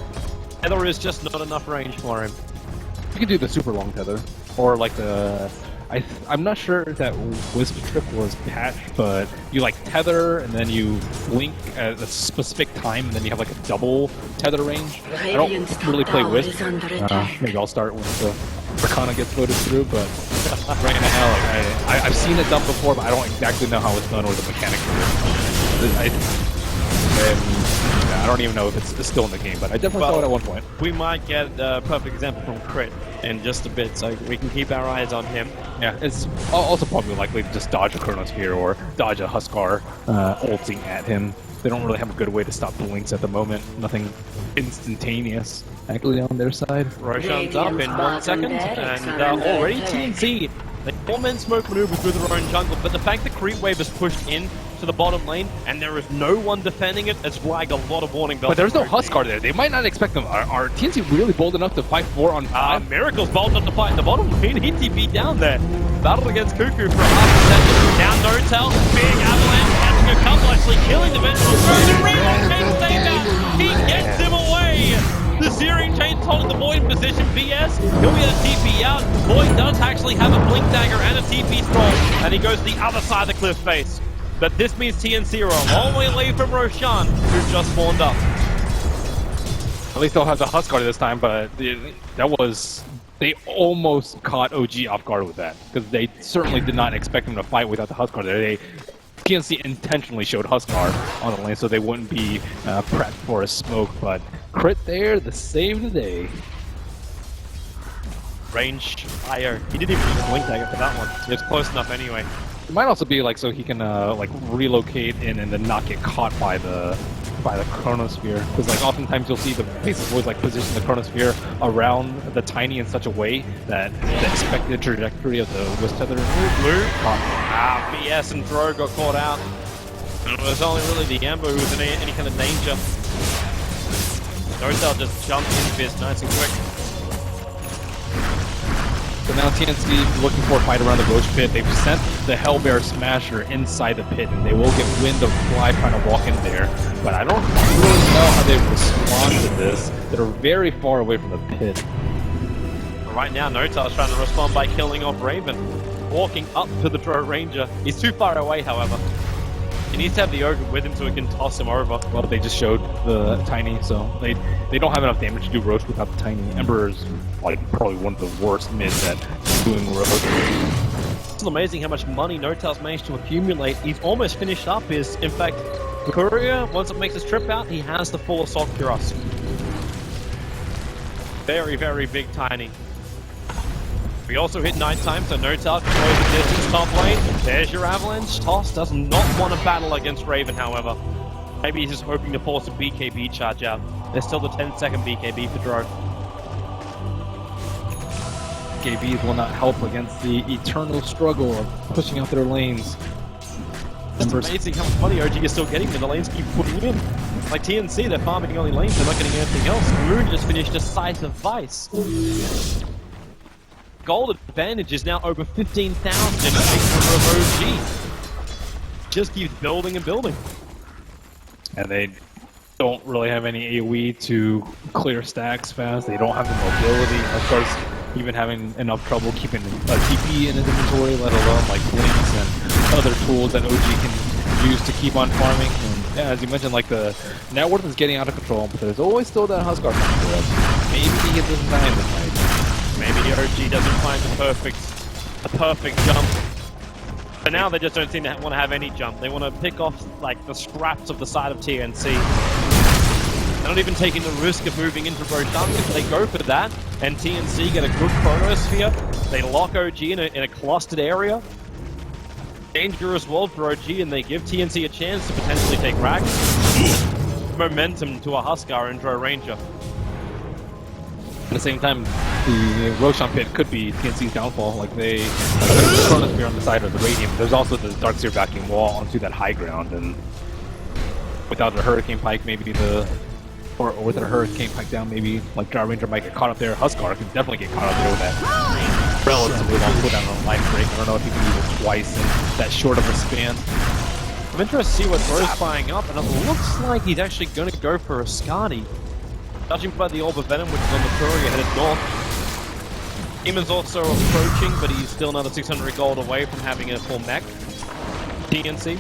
Tether is just not enough range for him. You can do the super long tether, or like the I'm not sure if that Wisp trick was patched, but you like tether and then you blink at a specific time, and then you have like a double tether range. I don't really play Wisp. Maybe I'll start when the Arcana gets voted through, but right now, like, I've seen it done before, but I don't exactly know how it's done or the mechanics of it. I don't even know if it's still in the game, but I definitely saw it at one point. We might get a perfect example from Crit in just a bit, so we can keep our eyes on him. Yeah, it's also probably likely to just dodge a Chronosphere or dodge a Huskar ulting at him. They don't really have a good way to stop the links at the moment. Nothing instantaneous actually on their side. Roshan's up in 1 second, and already TNC. They 4-man smoke maneuver through their own jungle, but the fact that Creep Wave is pushed in to the bottom lane and there is no one defending it has flagged a lot of warning bells. But there's no Huskar there. They might not expect them. Are TNC really bold enough to fight 4 on 5? Miracle's bold enough to fight in the bottom lane. He TP down there. Battle against Cuckoo for half a second. Now No-Tail, big avalanche, catching a couple, actually killing the Vengeful Spirit. And Reebok can stay down. He gets him away. The Searing Chain's holding the Void in position. VS, he'll be able to TP out. Void does actually have a Blink Dagger and a TP scroll, and he goes to the other side of the cliff face. But this means TNC are a long way away from Roshan, who just spawned up. At least they'll have the Huskar this time, but they almost caught OG off guard with that, because they certainly did not expect them to fight without the Huskar there. TNC intentionally showed Huskar on the lane so they wouldn't be prepped for a smoke, but Crit there, the save of the day. Range fire. He didn't even use Blink Dagger for that one. It was close enough anyway. It might also be like so he can like relocate in and then not get caught by the Chronosphere, because like oftentimes you'll see the faces always like position the Chronosphere around the Tiny in such a way that the expected trajectory of the Wisp Tether BS and Throw got caught out. It was only really the Ember who was in any kind of danger. No-Tail just jumped into this nice and quick. So now TNC looking for a fight around the Roach Pit. They've sent the Hellbear Smasher inside the pit, and they will get wind of Fly trying to walk in there. But I don't really know how they respond to this. They're very far away from the pit. Right now, No-Tail's trying to respond by killing off Raven, walking up to the Drow Ranger. He's too far away, however. He needs to have the Ogre with him so he can toss him over. Well, they just showed the Tiny, so they don't have enough damage to do Roach without the Tiny. Ember is like probably one of the worst mids at doing Roach. It's amazing how much money No-Tail's managed to accumulate. He's almost finished up his, in fact, Courier, once it makes his trip out, he has the full Assault Cuirass. Very, very big Tiny. We also hit nighttime, so No-Tail can close the distance top lane. There's your Avalanche. Toss does not want to battle against Raven, however. Maybe he's just hoping to force a BKB charge out. There's still the 10-second BKB for Drow. BKBs will not help against the eternal struggle of pushing out their lanes. It's amazing how much money OG is still getting when the lanes keep putting in. Like TNC, they're farming only lanes, they're not getting anything else. Moon just finished a Decisive Vice. Gold advantage is now over 15,000 in favor of OG. Just keeps building and building. And they don't really have any AoE to clear stacks fast. They don't have the mobility. Of course, even having enough trouble keeping a TP in his inventory, let alone like links and other tools that OG can use to keep on farming. And yeah, as you mentioned, like the net worth is getting out of control, but there's always still that Huskar factor. Maybe he gets his 9 tonight. Maybe OG doesn't find the perfect a perfect jump. But now they just don't seem to want to have any jump. They want to pick off like the scraps of the side of TNC. They're not even taking the risk of moving into Roshan. If they go for that and TNC get a good chronosphere, they lock OG in a clustered area. Dangerous world for OG, and they give TNC a chance to potentially take Rack. Momentum to a Huskar and Drow Ranger. At the same time, the Roshan pit could be TNC's downfall. Like there's the chronosphere on the side of the Radiant. There's also the Darkseer vacuum wall onto that high ground, and without the Hurricane Pike, maybe or with a Hurricane Pike down, maybe like Drow Ranger might get caught up there. Huskar could definitely get caught up there with that relatively long cooldown on life break. I don't know if he can use it twice in that short of a span. I'm interested to see what Dro's firing up, and it looks like he's actually going to go for a Skadi. Judging by the Orb of Venom, which is on the Courier headed north. Demon's also approaching, but he's still another 600 gold away from having a full mech. TNC.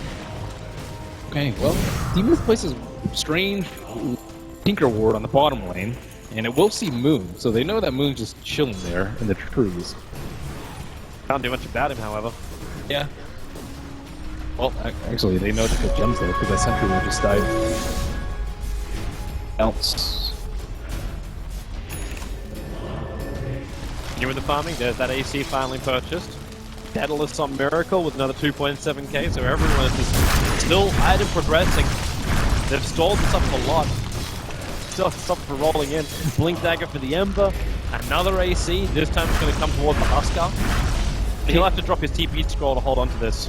Okay, well, Demon's places strange Tinker Ward on the bottom lane, and it will see Moon, so they know that Moon's just chilling there in the trees. Can't do much about him, however. Yeah. Well, actually, they know to put gems there, because that sentry will just died. Else. New with the farming, there's that AC finally purchased. Daedalus on Miracle with another 2.7k, so everyone is just still item progressing. They've stalled this up a lot. Still stuff for rolling in. Blink Dagger for the Ember. Another AC. This time it's going to come towards the Huskar. He'll have to drop his TP scroll to hold on to this.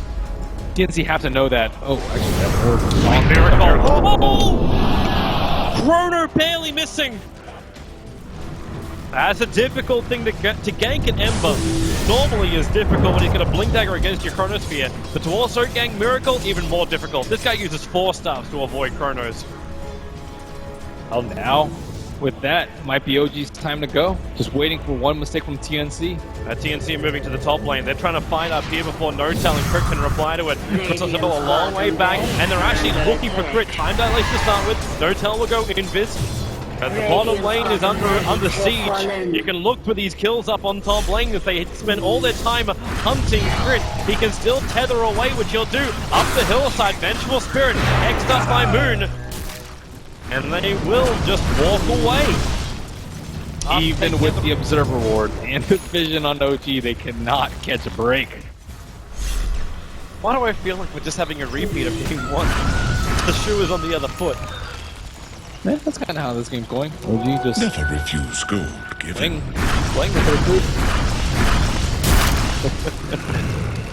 TNC have to know that. Oh, actually, that Miracle. Oh! Chrono barely missing. That's a difficult thing to gank an Ember. Normally is difficult when he's got a Blink Dagger against your Chronosphere, but to also gank Miracle, even more difficult. This guy uses 4 staffs to avoid Chronos. Well, now, with that, might be OG's time to go. Just waiting for one mistake from TNC. TNC moving to the top lane. They're trying to find up here before No-Tell and Crit can reply to it. It's also a long way back, and they're actually looking for Crit. Time dilation to start with. No-Tell will go invis. As the bottom lane is under siege, you can look for these kills up on top lane. If they spend all their time hunting Crit, he can still tether away, which he'll do. Up the hillside, Vengeful Spirit, X'd up by Moon. And they will just walk away. Even with the Observer Ward and the vision on OG, they cannot catch a break. Why do I feel like we're just having a repeat of game 1? The shoe is on the other foot. Man, that's kind of how this game's going. OG just Never refuse gold given. playing with their food.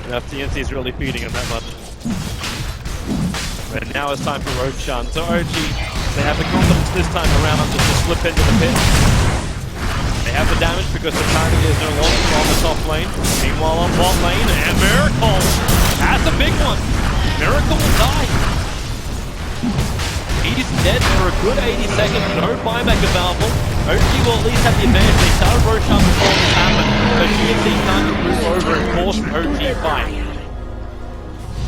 Now TNC is really feeding him that much. But now it's time for Roshan. So OG, they have the confidence this time around just to slip into the pit. They have the damage because the target is no longer on the top lane. Meanwhile on bot lane, and Miracle! That's a big one! Miracle will die! He's dead for a good 80 seconds, no buyback available. OG will at least have the advantage. They started Roshan before this happened, but TNC can't move over and force an OG fight.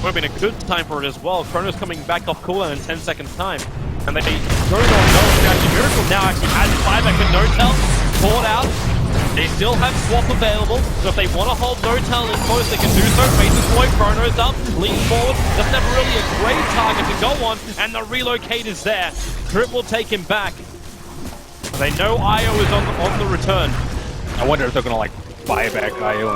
Would have been a good time for it as well. Chrono's coming back off cooldown in 10 seconds time. And they don't know actually Miracle now actually has buyback with No-Tell. Caught out. They still have swap available, so if they want to hold No-Tell in close, they can do so. Faces Boy, Chrono's up, leans forward. Doesn't have really a great target to go on, and the relocate is there. Crit will take him back. They know Io is on the return. I wonder if they're gonna like buy back Io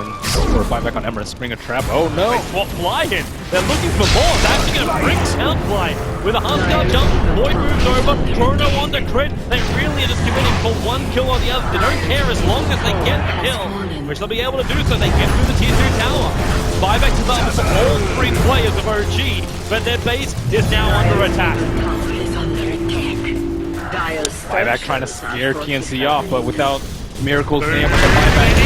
or buy back on Ember and spring a trap. Oh no! They swap Fly in. They're looking for more. They're actually going to bring Soundfly. With a Huskar jump, Boy moves over. Chrono on the Crit. They really are just committing for one kill or the other. They don't care as long as they get the kill, which they'll be able to do so. They get through the tier 2 tower. Buyback development for all 3 players of OG, but their base is now under attack. Buyback trying to scare TNC off, but without Miracle's name on the buyback.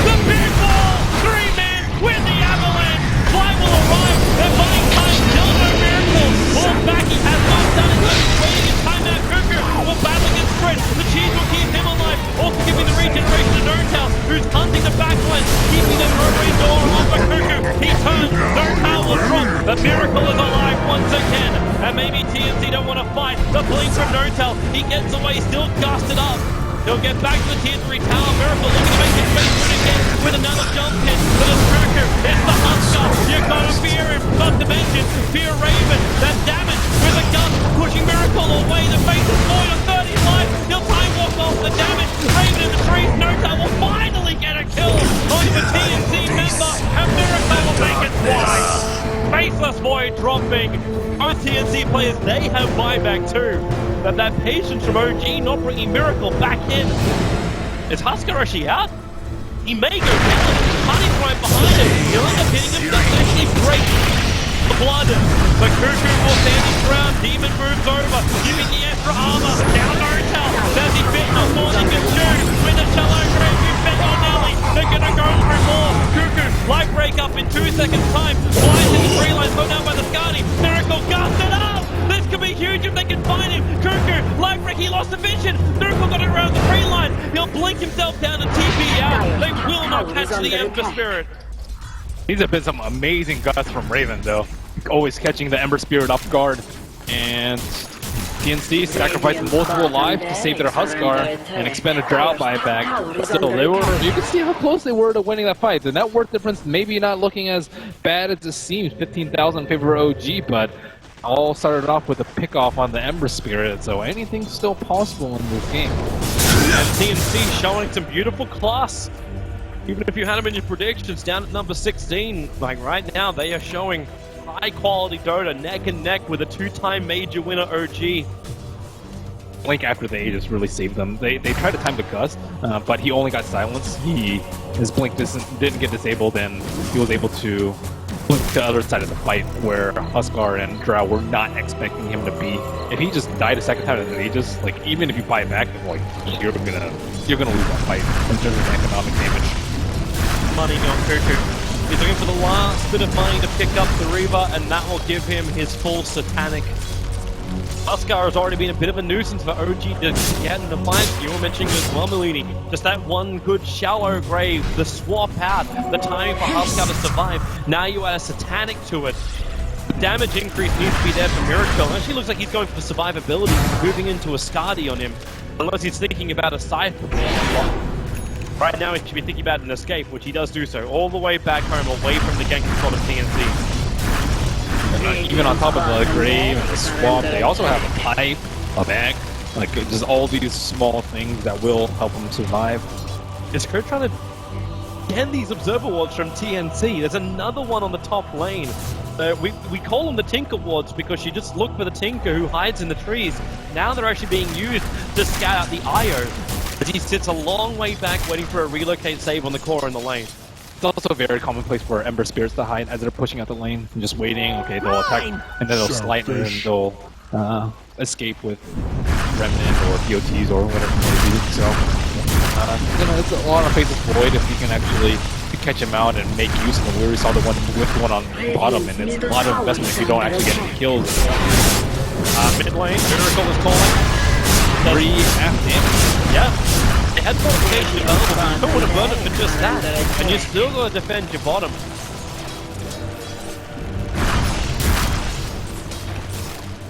The big ball! 3 men with the avalanche! Fly will arrive! They're buying time! Still no Miracle! Pulled back, he has not done it! He's waiting in time now. Cuckoo will battle against Crit. The cheese will keep him alive. Also giving the regeneration to No-Tell, who's hunting the backline, keeping the road door on for Cuckoo. He turns, No-Tell will drop. The Miracle is alive once again. And maybe TNC don't want to fight. The blink from No-Tell. He gets away, still gusted up. He'll get back to the tier 3 tower. Miracle looking to make his space win again with another jump hit. But it's Kirku. It's the Husker. You gotta fear him. Not to mention, fear Raven. That damage with a gun pushing Miracle away. The face is void on 30 life. He'll time walk off the damage. Raven in the trees. No time will finally get a kill on the TNC member. And Miracle will make it twice. Faceless Void dropping. Both TNC players, they have buyback too. That patience from OG not bringing Miracle back in. Is Husker actually out? He may go down. Honey's right behind him. He'll end up hitting him. That's actually great. The blood. But Kirku will stand his ground. Demon moves over, giving the extra armor. Down Nortel. Does he fit no more than can shoot? With a shallow grave, you bet on Nelly. They're gonna go through more. Kirku, life break up in 2 seconds time. Flies in the tree line, thrown down by the Scotty. Miracle gusts it up. This could be huge if they can find him. Kirku, life break, he lost the vision. Miracle got it around the tree line. He'll blink himself down and TP out. They will not catch the Ember Spirit. These have been some amazing guts from Raven, though. Always catching the Ember Spirit off guard. And TNC sacrificed multiple lives to save their Huskar and expend a drought buyback. But still, you can see how close they were to winning that fight. The net worth difference maybe not looking as bad as it seems, 15,000 in favor of OG, but all started off with a pick-off on the Ember Spirit, so anything's still possible in this game. And TNC showing some beautiful class. Even if you had them in your predictions down at number 16, like right now, they are showing high-quality Dota, neck and neck with a 2-time major winner OG. Blink after the Aegis really saved them. They tried to time the Gust, but he only got silenced. His blink didn't get disabled, and he was able to blink to the other side of the fight, where Huskar and Drow were not expecting him to be. If he just died a second time in the Aegis, like even if you buy it back, like you're gonna lose that fight in terms of economic damage. Money on Kirku. He's looking for the last bit of money to pick up the Reaver, and that will give him his full Satanic. Huskar has already been a bit of a nuisance for OG to get in the fight. You were mentioning as well, Malini. Just that one good shallow grave, the swap out, the timing for Huskar to survive. Now you add a Satanic to it. The damage increase needs to be there for Miracle. It actually looks like he's going for survivability, moving into a Skadi on him. Unless he's thinking about a Scythe. Right now he should be thinking about an escape, which he does do so, all the way back home, away from the ganking spot of TNC. Even on top of the grave and the swamp, they also have a pipe, a bag, like just all these small things that will help them survive. Is Kurt trying to get these observer wards from TNC? There's another one on the top lane. We call them the Tinker wards because you just look for the Tinker who hides in the trees. Now they're actually being used to scout out the Io, as he sits a long way back waiting for a relocate save on the core in the lane. It's also a very common place for Ember Spirits to hide as they're pushing out the lane and just waiting. Okay, they'll attack and then they'll slide and they'll escape with Remnant or POTs or whatever it may be. So, it's a lot of Faceless Void if you can actually catch him out and make use of him. We already saw the one with one on bottom, and it's a lot of investment if you don't actually get any kills. Mid lane, Miracle is calling. 3 half damage. Yeah. They had fortification available, but you don't want to burn it for just that. And you still got to defend your bottom.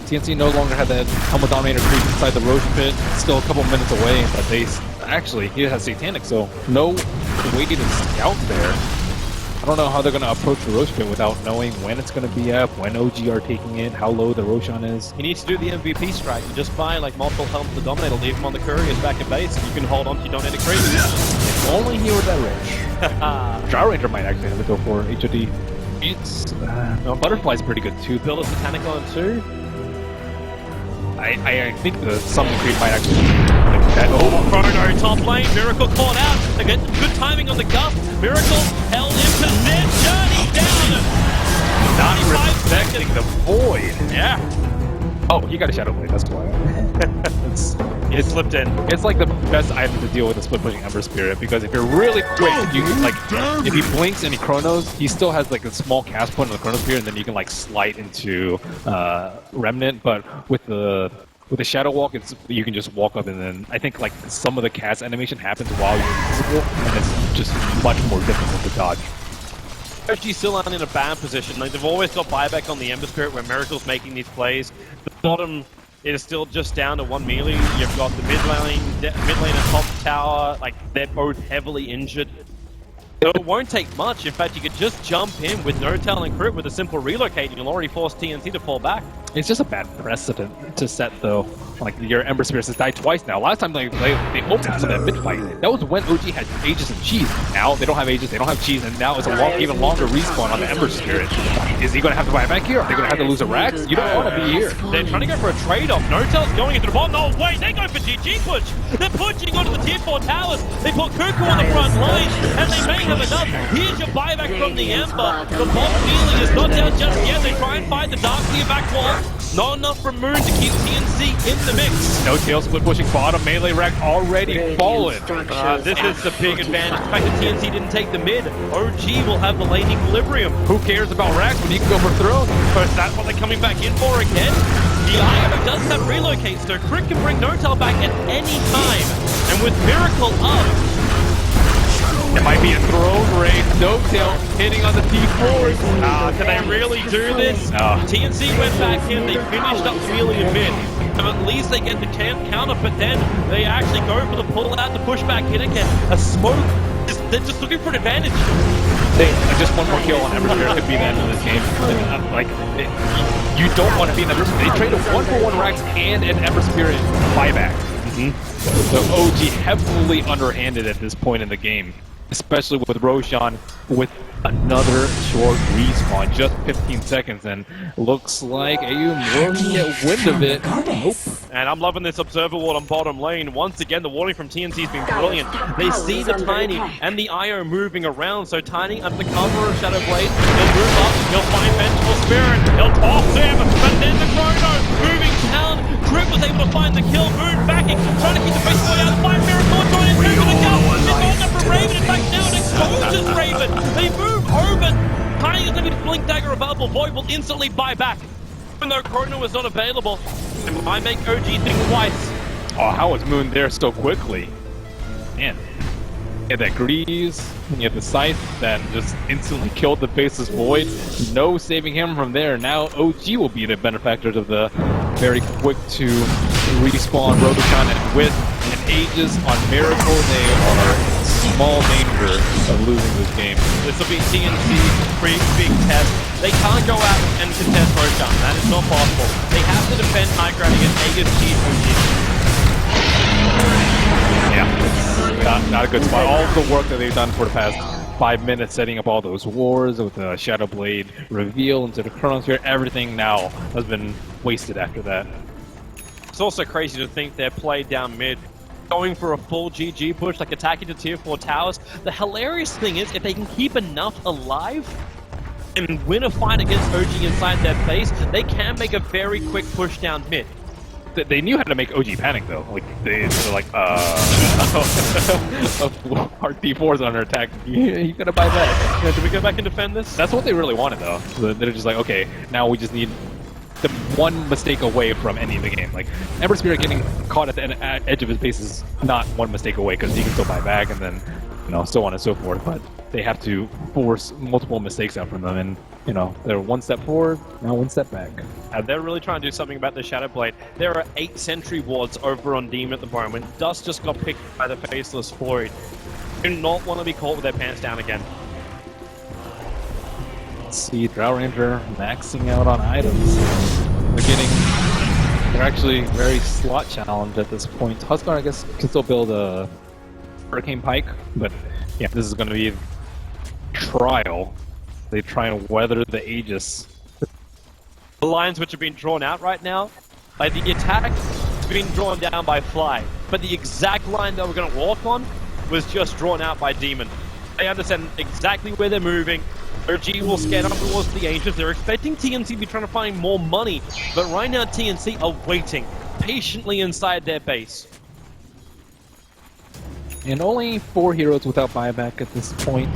TNC no longer had that Helmet Dominator creep inside the Roche pit. Still a couple minutes away, but they actually, he has Satanic, so no way to scout there. I don't know how they're going to approach the Roche pit without knowing when it's going to be up, when OG are taking it, how low the Roshan is. He needs to do the MVP strike. You just buy like multiple helmets to Dominator, leave him on the couriers back at base, and you can hold on to your Dominator creep. If only he were that rich. Drow Ranger might actually have to go for HOD. It's, Butterfly's pretty good too. Build a Satanic on too. I think the Summon Creep might actually like that. Oh, Chrono top lane, Miracle caught out. Again, good timing on the Gust. Miracle held in position. He's down. Not respecting the Void. Yeah. Oh, he got a Shadow Blade, that's why. It slipped in. It's like the best item to deal with a split pushing Ember Spirit, because if you're really quick, you can, like, if he blinks and he chronos, he still has like a small cast point on the Chrono Spear, and then you can like slide into Remnant. But with the Shadow Walk, you can just walk up, and then I think like some of the cast animation happens while you're invisible, and it's just much more difficult to dodge. Actually still aren't in a bad position. Like, they've always got buyback on the Ember Spirit where Miracle's making these plays. The bottom It is still just down to one melee. You've got the mid lane and top tower. Like, they're both heavily injured. So it won't take much. In fact, you could just jump in with no talent and crit with a simple relocate, and you'll already force TNC to fall back. It's just a bad precedent to set, though. Like, your Ember Spirits has died twice now. Last time they opened to that mid fight, that was when OG had Aegis and Cheese. Now they don't have Aegis, they don't have Cheese, and now it's a even longer respawn on the Ember Spirit. Is he going to have to buy it back here? Are they going to have to lose a Rax? You don't want to be here. They're trying to go for a trade-off. Notel's going into the bottom. No, wait, they go for GG push. They're pushing onto the tier 4 towers. They put Cuckoo on the front line, and they may have enough. Here's your buyback from the Ember. The bot melee is not down just yet. They try and find the Dark Tier back wall. Not enough from Moon to keep TNC in the mix. No tail split pushing bottom. Melee Rack already fallen. This is the big advantage. The fact that TNC didn't take the mid. OG will have the lane equilibrium. Who cares about Rax when you can go for Throne? But that's what they're coming back in for again. The Io does have relocate, so Crit can bring Notel back at any time. And with Miracle up, it might be a Throne raid. No tail hitting on the T4s. Can they really do this? No. TNC went back in, they finished up really a mid. And at least they get the counter, but then they actually go for the pull out to push back in again. A smoke, they're just looking for an advantage. Just one more kill on Ember Spirit could be the end of this game. You don't want to be in Ember Spirit. They traded 1-for-1 Rax and an Ember Spirit buyback. So OG heavily underhanded at this point in the game, especially with Roshan with another short respawn, just 15 seconds, and looks like AU will get wind of it. Nope. And I'm loving this observer ward on bottom lane. Once again, the warning from TNC has been brilliant. They see the Tiny and the Io moving around, so Tiny under the cover of Shadow Blade, he'll move up, he'll find Vengeful Spirit, he'll toss him, but then the Chrono moving down. Crit was able to find the kill, Moon backing, trying to keep the base boy out, find Miracle, join in, moving the kill. It's going up for Raven, in fact now it exposes Raven. They move over. Tiny is going to be Blink Dagger available. Void will instantly buy back. Even though Chrono is not available, I make OG think twice. Oh, how was Moon there so quickly? Man. You had that Grease, and you had the Scythe that just instantly killed the Faceless Void. No saving him from there. Now OG will be the benefactors of the very quick to respawn Roshan, and with an Aegis on Miracle, they are in small danger of losing this game. This will be TNC's big test. They can't go out and contest Roshan. That is not possible. They have to defend high ground against Aegis, Cheese, OG. Yeah, not a good spot. All of the work that they've done for the past 5 minutes, setting up all those wars with the Shadow Blade reveal into the Chronosphere, everything now has been wasted after that. It's also crazy to think they're played down mid, going for a full GG push, like attacking the tier 4 towers. The hilarious thing is, if they can keep enough alive and win a fight against OG inside their base, they can make a very quick push down mid. They knew how to make OG panic though. Like they're like, hard T4s under attack. You gotta buy that. Yeah, do we go back and defend this? That's what they really wanted though. So they're just like, okay, now we just need the one mistake away from ending the game. Like Ember Spirit getting caught at the edge of his base is not one mistake away because he can still buy back and then, you know, so on and so forth. But they have to force multiple mistakes out from them, and you know, they're one step forward, now one step back. They're really trying to do something about the Shadow Blade. There are 8 sentry wards over on Demon at the moment. Dust just got picked by the Faceless Void. Do not want to be caught with their pants down again. Let's see, Drow Ranger maxing out on items. They're actually very slot challenged at this point. Huskar, I guess, can still build a Hurricane Pike, but yeah, this is going to be trial. They try and weather the Aegis. The lines which are being drawn out right now, like the attack is being drawn down by Fly, but the exact line that we're going to walk on was just drawn out by Demon. They understand exactly where they're moving. OG will scan up towards the Aegis. They're expecting TNC to be trying to find more money, but right now TNC are waiting patiently inside their base. And only 4 heroes without buyback at this point.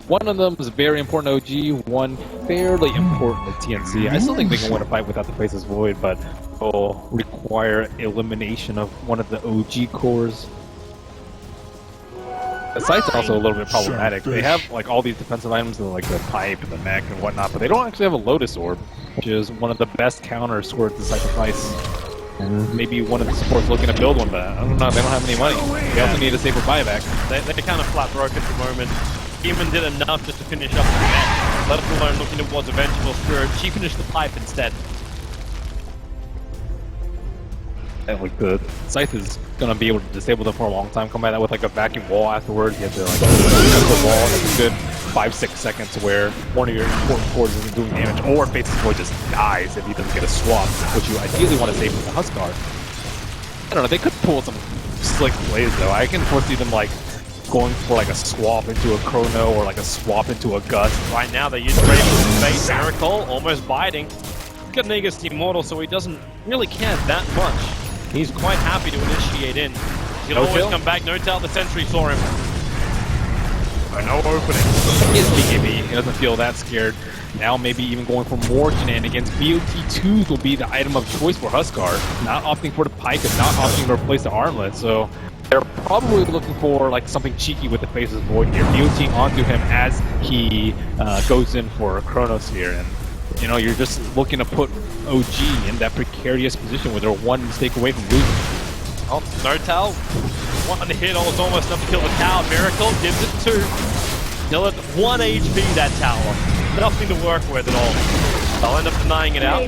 One of them is very important to OG, one fairly important to TNC. I still think they can win a fight without the Faceless Void, but will require elimination of one of the OG cores. The site's also a little bit problematic. They have like all these defensive items, like the pipe and the mech and whatnot, but they don't actually have a Lotus Orb. which is one of the best counters towards the sacrifice. And maybe one of the supports looking to build one, but I don't know, they don't have any money. They also need a safer buyback. They kind of flat broke at the moment. Demon did enough just to finish up the match, let alone looking towards a Vengeful Spirit. She finished the pipe instead. And like the Scythe is gonna be able to disable them for a long time. Come at that with like a vacuum wall afterwards. You have to like cut the wall in a good 5-6 seconds where one of your important cores isn't doing damage, or Face's Void just dies if he doesn't get a swap, which you ideally want to save from the Huskar. I don't know, they could pull some slick plays though. I can foresee them like going for like a swap into a Chrono or like a swap into a Gust. Right now they use Raven's Face, Miracle, almost biting. Got Negus Immortal, so he doesn't really care that much. He's quite happy to initiate in. He'll always come back. No doubt the Sentry saw him. No opening. He is BKB. He doesn't feel that scared. Now maybe even going for more shenanigans. BOT2s will be the item of choice for Huskar. Not opting for the Pike and not opting to replace the Armlet. So they're probably looking for like something cheeky with the Face's Void here. BOT onto him as he goes in for a Chronosphere. And you know, you're just looking to put OG in that precarious position where they're one mistake away from losing. Oh, Notal. One hit was almost enough to kill the tower. Miracle gives it 2. Still at 1 HP that tower. Nothing to work with at all. They'll end up denying it out.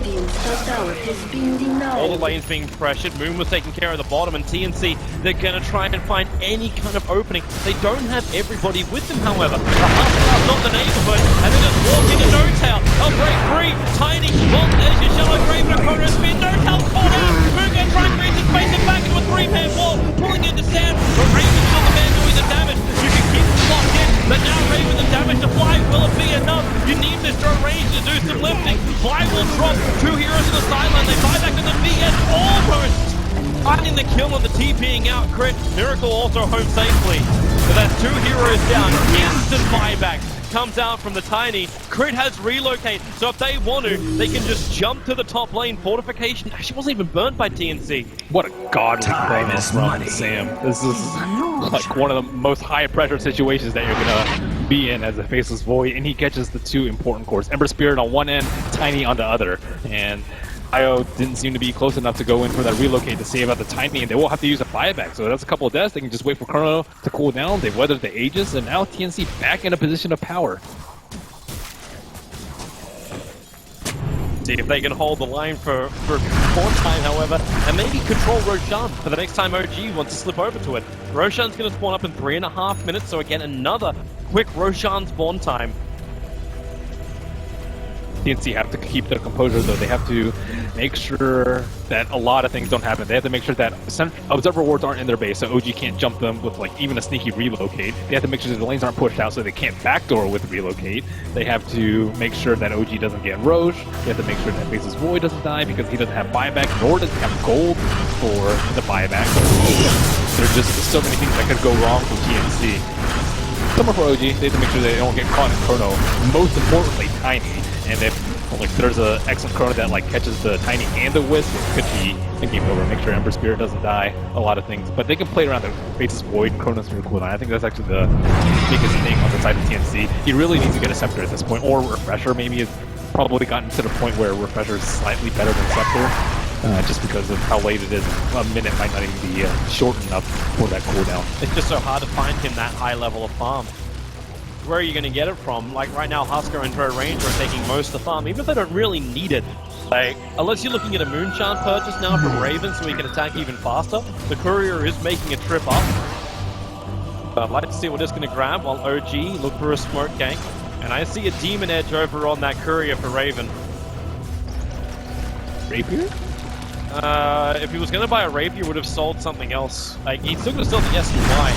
All the lanes being pressured. Moon was taking care of the bottom, and TNC, they're going to try and find any kind of opening. They don't have everybody with them, however. The Huskar, not the neighborhood, and they just walk into No-Tail. They'll break free. Tiny, well, there's your Shallow Grave and a Chrono Spin. No-Tail's caught out. Moon gets right, Raven's facing back into a 3-man wall, pulling into sand, but Raven's still the man doing the damage. You can keep them locked in, but now Raven the damage to fly. Will it be enough? You need Mr. Range to do some lifting. Fly will drop. 2 heroes on the sideline. They buy back to the VS almost. Finding the kill on the TPing out crit. Miracle also home safely. But that's 2 heroes down. Instant buyback comes out from the Tiny. Crit has relocate, so if they want to, they can just jump to the top lane. Fortification actually wasn't even burnt by TNC. What a godly promo from Sam. This is like one of the most high pressure situations that you're gonna be in as a Faceless Void, and he catches the 2 important cores. Ember Spirit on one end, Tiny on the other. And IO didn't seem to be close enough to go in for that relocate to save out the Tiny, and they will have to use a buyback. So that's a couple of deaths. They can just wait for Chrono to cool down. They've weathered the Aegis, and now TNC back in a position of power. See if they can hold the line for more time, however, and maybe control Roshan for the next time OG wants to slip over to it. Roshan's going to spawn up in 3.5 minutes, so again, another quick Roshan spawn time. TNC have to keep their composure though. They have to make sure that a lot of things don't happen. They have to make sure that observer wards aren't in their base, so OG can't jump them with like even a sneaky relocate. They have to make sure that the lanes aren't pushed out so they can't backdoor with relocate. They have to make sure that OG doesn't get Roche. They have to make sure that Face's Void doesn't die because he doesn't have buyback, nor does he have gold for the buyback. There's just so many things that could go wrong for TNC. Somewhere for OG, they have to make sure they don't get caught in Chrono. Most importantly, Tiny. And if like there's an excellent Chrono that like catches the Tiny and the Wisp, it could be a game over. Make sure Ember Spirit doesn't die, a lot of things. But they can play around the Face's Void, Chrono's Sphere cooldown. I think that's actually the biggest thing on the side of TNC. He really needs to get a Scepter at this point, or Refresher maybe has probably gotten to the point where Refresher is slightly better than Scepter. Just because of how late it is, a minute might not even be short enough for that cooldown. It's just so hard to find him that high level of farm. Where are you going to get it from? Like right now, Huskar and Pro Ranger are taking most of the farm, even if they don't really need it. Like, unless you're looking at a Moonshine purchase now from Raven so he can attack even faster, the Courier is making a trip up. But I'd like to see what it's going to grab while OG look for a smoke gank. And I see a Demon Edge over on that Courier for Raven. Rapier? If he was going to buy a Rapier, he would have sold something else. Like, he's still going to sell the S and Y.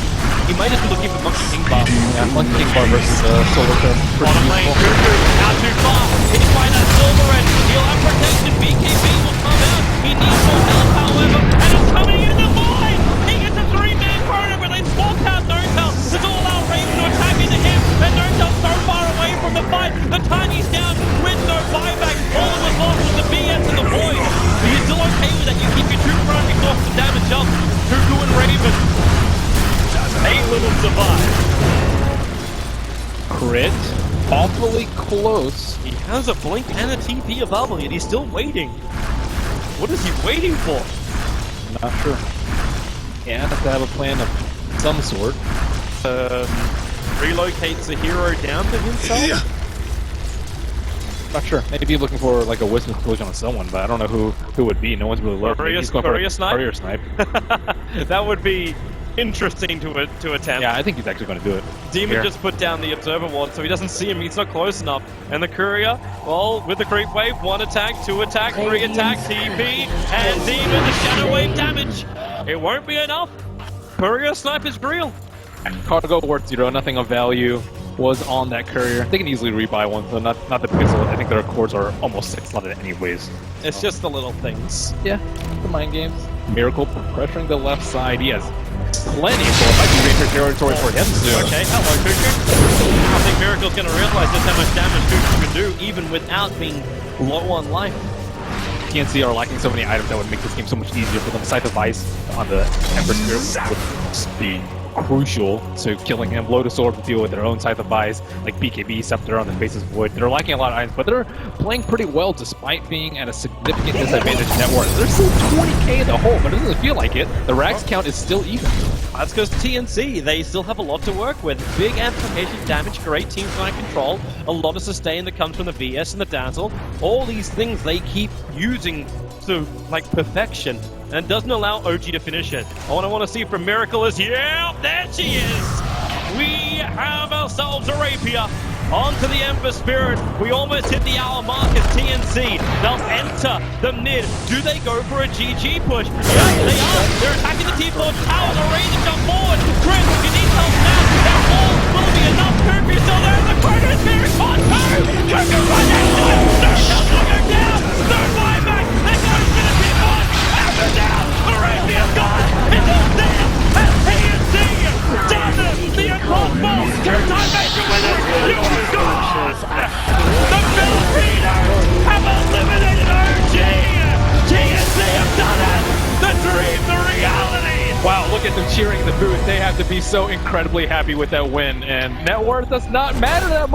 He might just be looking for Monkey King Bar. Yeah, Monkey King Bar versus Solar Code. Bottom lane, Cuckoo, not too far. He's by that Silver Edge. He'll have protection. BKB will come out. He needs more help, however. And it's coming in the void! He gets a 3-man Chrono, but they swap out No-Tail. This will allow Raven to attack into him. And No-Tail's so far away from the fight. The Tiny's down with no buyback. All that was lost was the BS and the void. Are you still okay with that? You keep your 2 primary sources of damage up. Cuckoo and Raven. They will survive. Crit. All awfully close. He has a blink and a TP available, yet he's still waiting. What is he waiting for? Not sure. Yeah, has to have a plan of some sort. Relocates the hero down to himself? Not sure. Maybe looking for like a wisdom collision on someone, but I don't know who it would be. No one's really looking. Courier snipe? Courier snipe. That would be interesting to attempt. Yeah, I think he's actually going to do it. Demon just put down the observer ward, so he doesn't see him. He's not close enough. And the courier, well, with the creep wave, 1 attack, 2 attack, 3 attack, TP, and Demon the shadow wave damage. It won't be enough. Courier snipe is real. Cargo worth 0, nothing of value was on that courier. They can easily rebuy one, so not the biggest. I think their cores are almost 6-slotted anyways. It's just the little things. Yeah, the mind games. Miracle pressuring the left side. He has plenty of it might be Ranger territory for him soon. Okay, hello, Cuckoo. I think Miracle's going to realize just how much damage Cuckoo can do, even without being low on life. TNC are lacking so many items that would make this game so much easier for them. Scythe of Ice on the Ember Spirit would be crucial to killing him. Lotus Orb to deal with their own Scythe of Ice, like BKB, Scepter on the Faces Void. They're lacking a lot of items, but they're playing pretty well despite being at a significant disadvantage net worth. They're still 20k in the hole, but it doesn't feel like it. The Rags count is still even. That's because TNC, they still have a lot to work with. Big amplification damage, great team fight control, a lot of sustain that comes from the VS and the Dazzle. All these things they keep using to, like, perfection, and it doesn't allow OG to finish it. All I want to see from Miracle is, yeah, there she is! We have ourselves a Rapier. Onto the Ember Spirit. We almost hit the hour mark as TNC. They'll enter the mid. Do they go for a GG push? Yes, they are. They're attacking the T-Forge Tower. They're ready to jump forward. Chris, you need help now. That wall will be enough. Kirby's still there. The corner is very hot. Kirby right next to him. They're just looking down. They're buyback. They go to the T-Forge. Ember down. The Rapier's gone. It's all there. And TNC does it. The impossible. Two-time major winners. You are gone. The Filipinos have eliminated OG. TNC have done it. The dream, the reality. Wow, look at them cheering in the booth. They have to be so incredibly happy with that win, and net worth does not matter that much.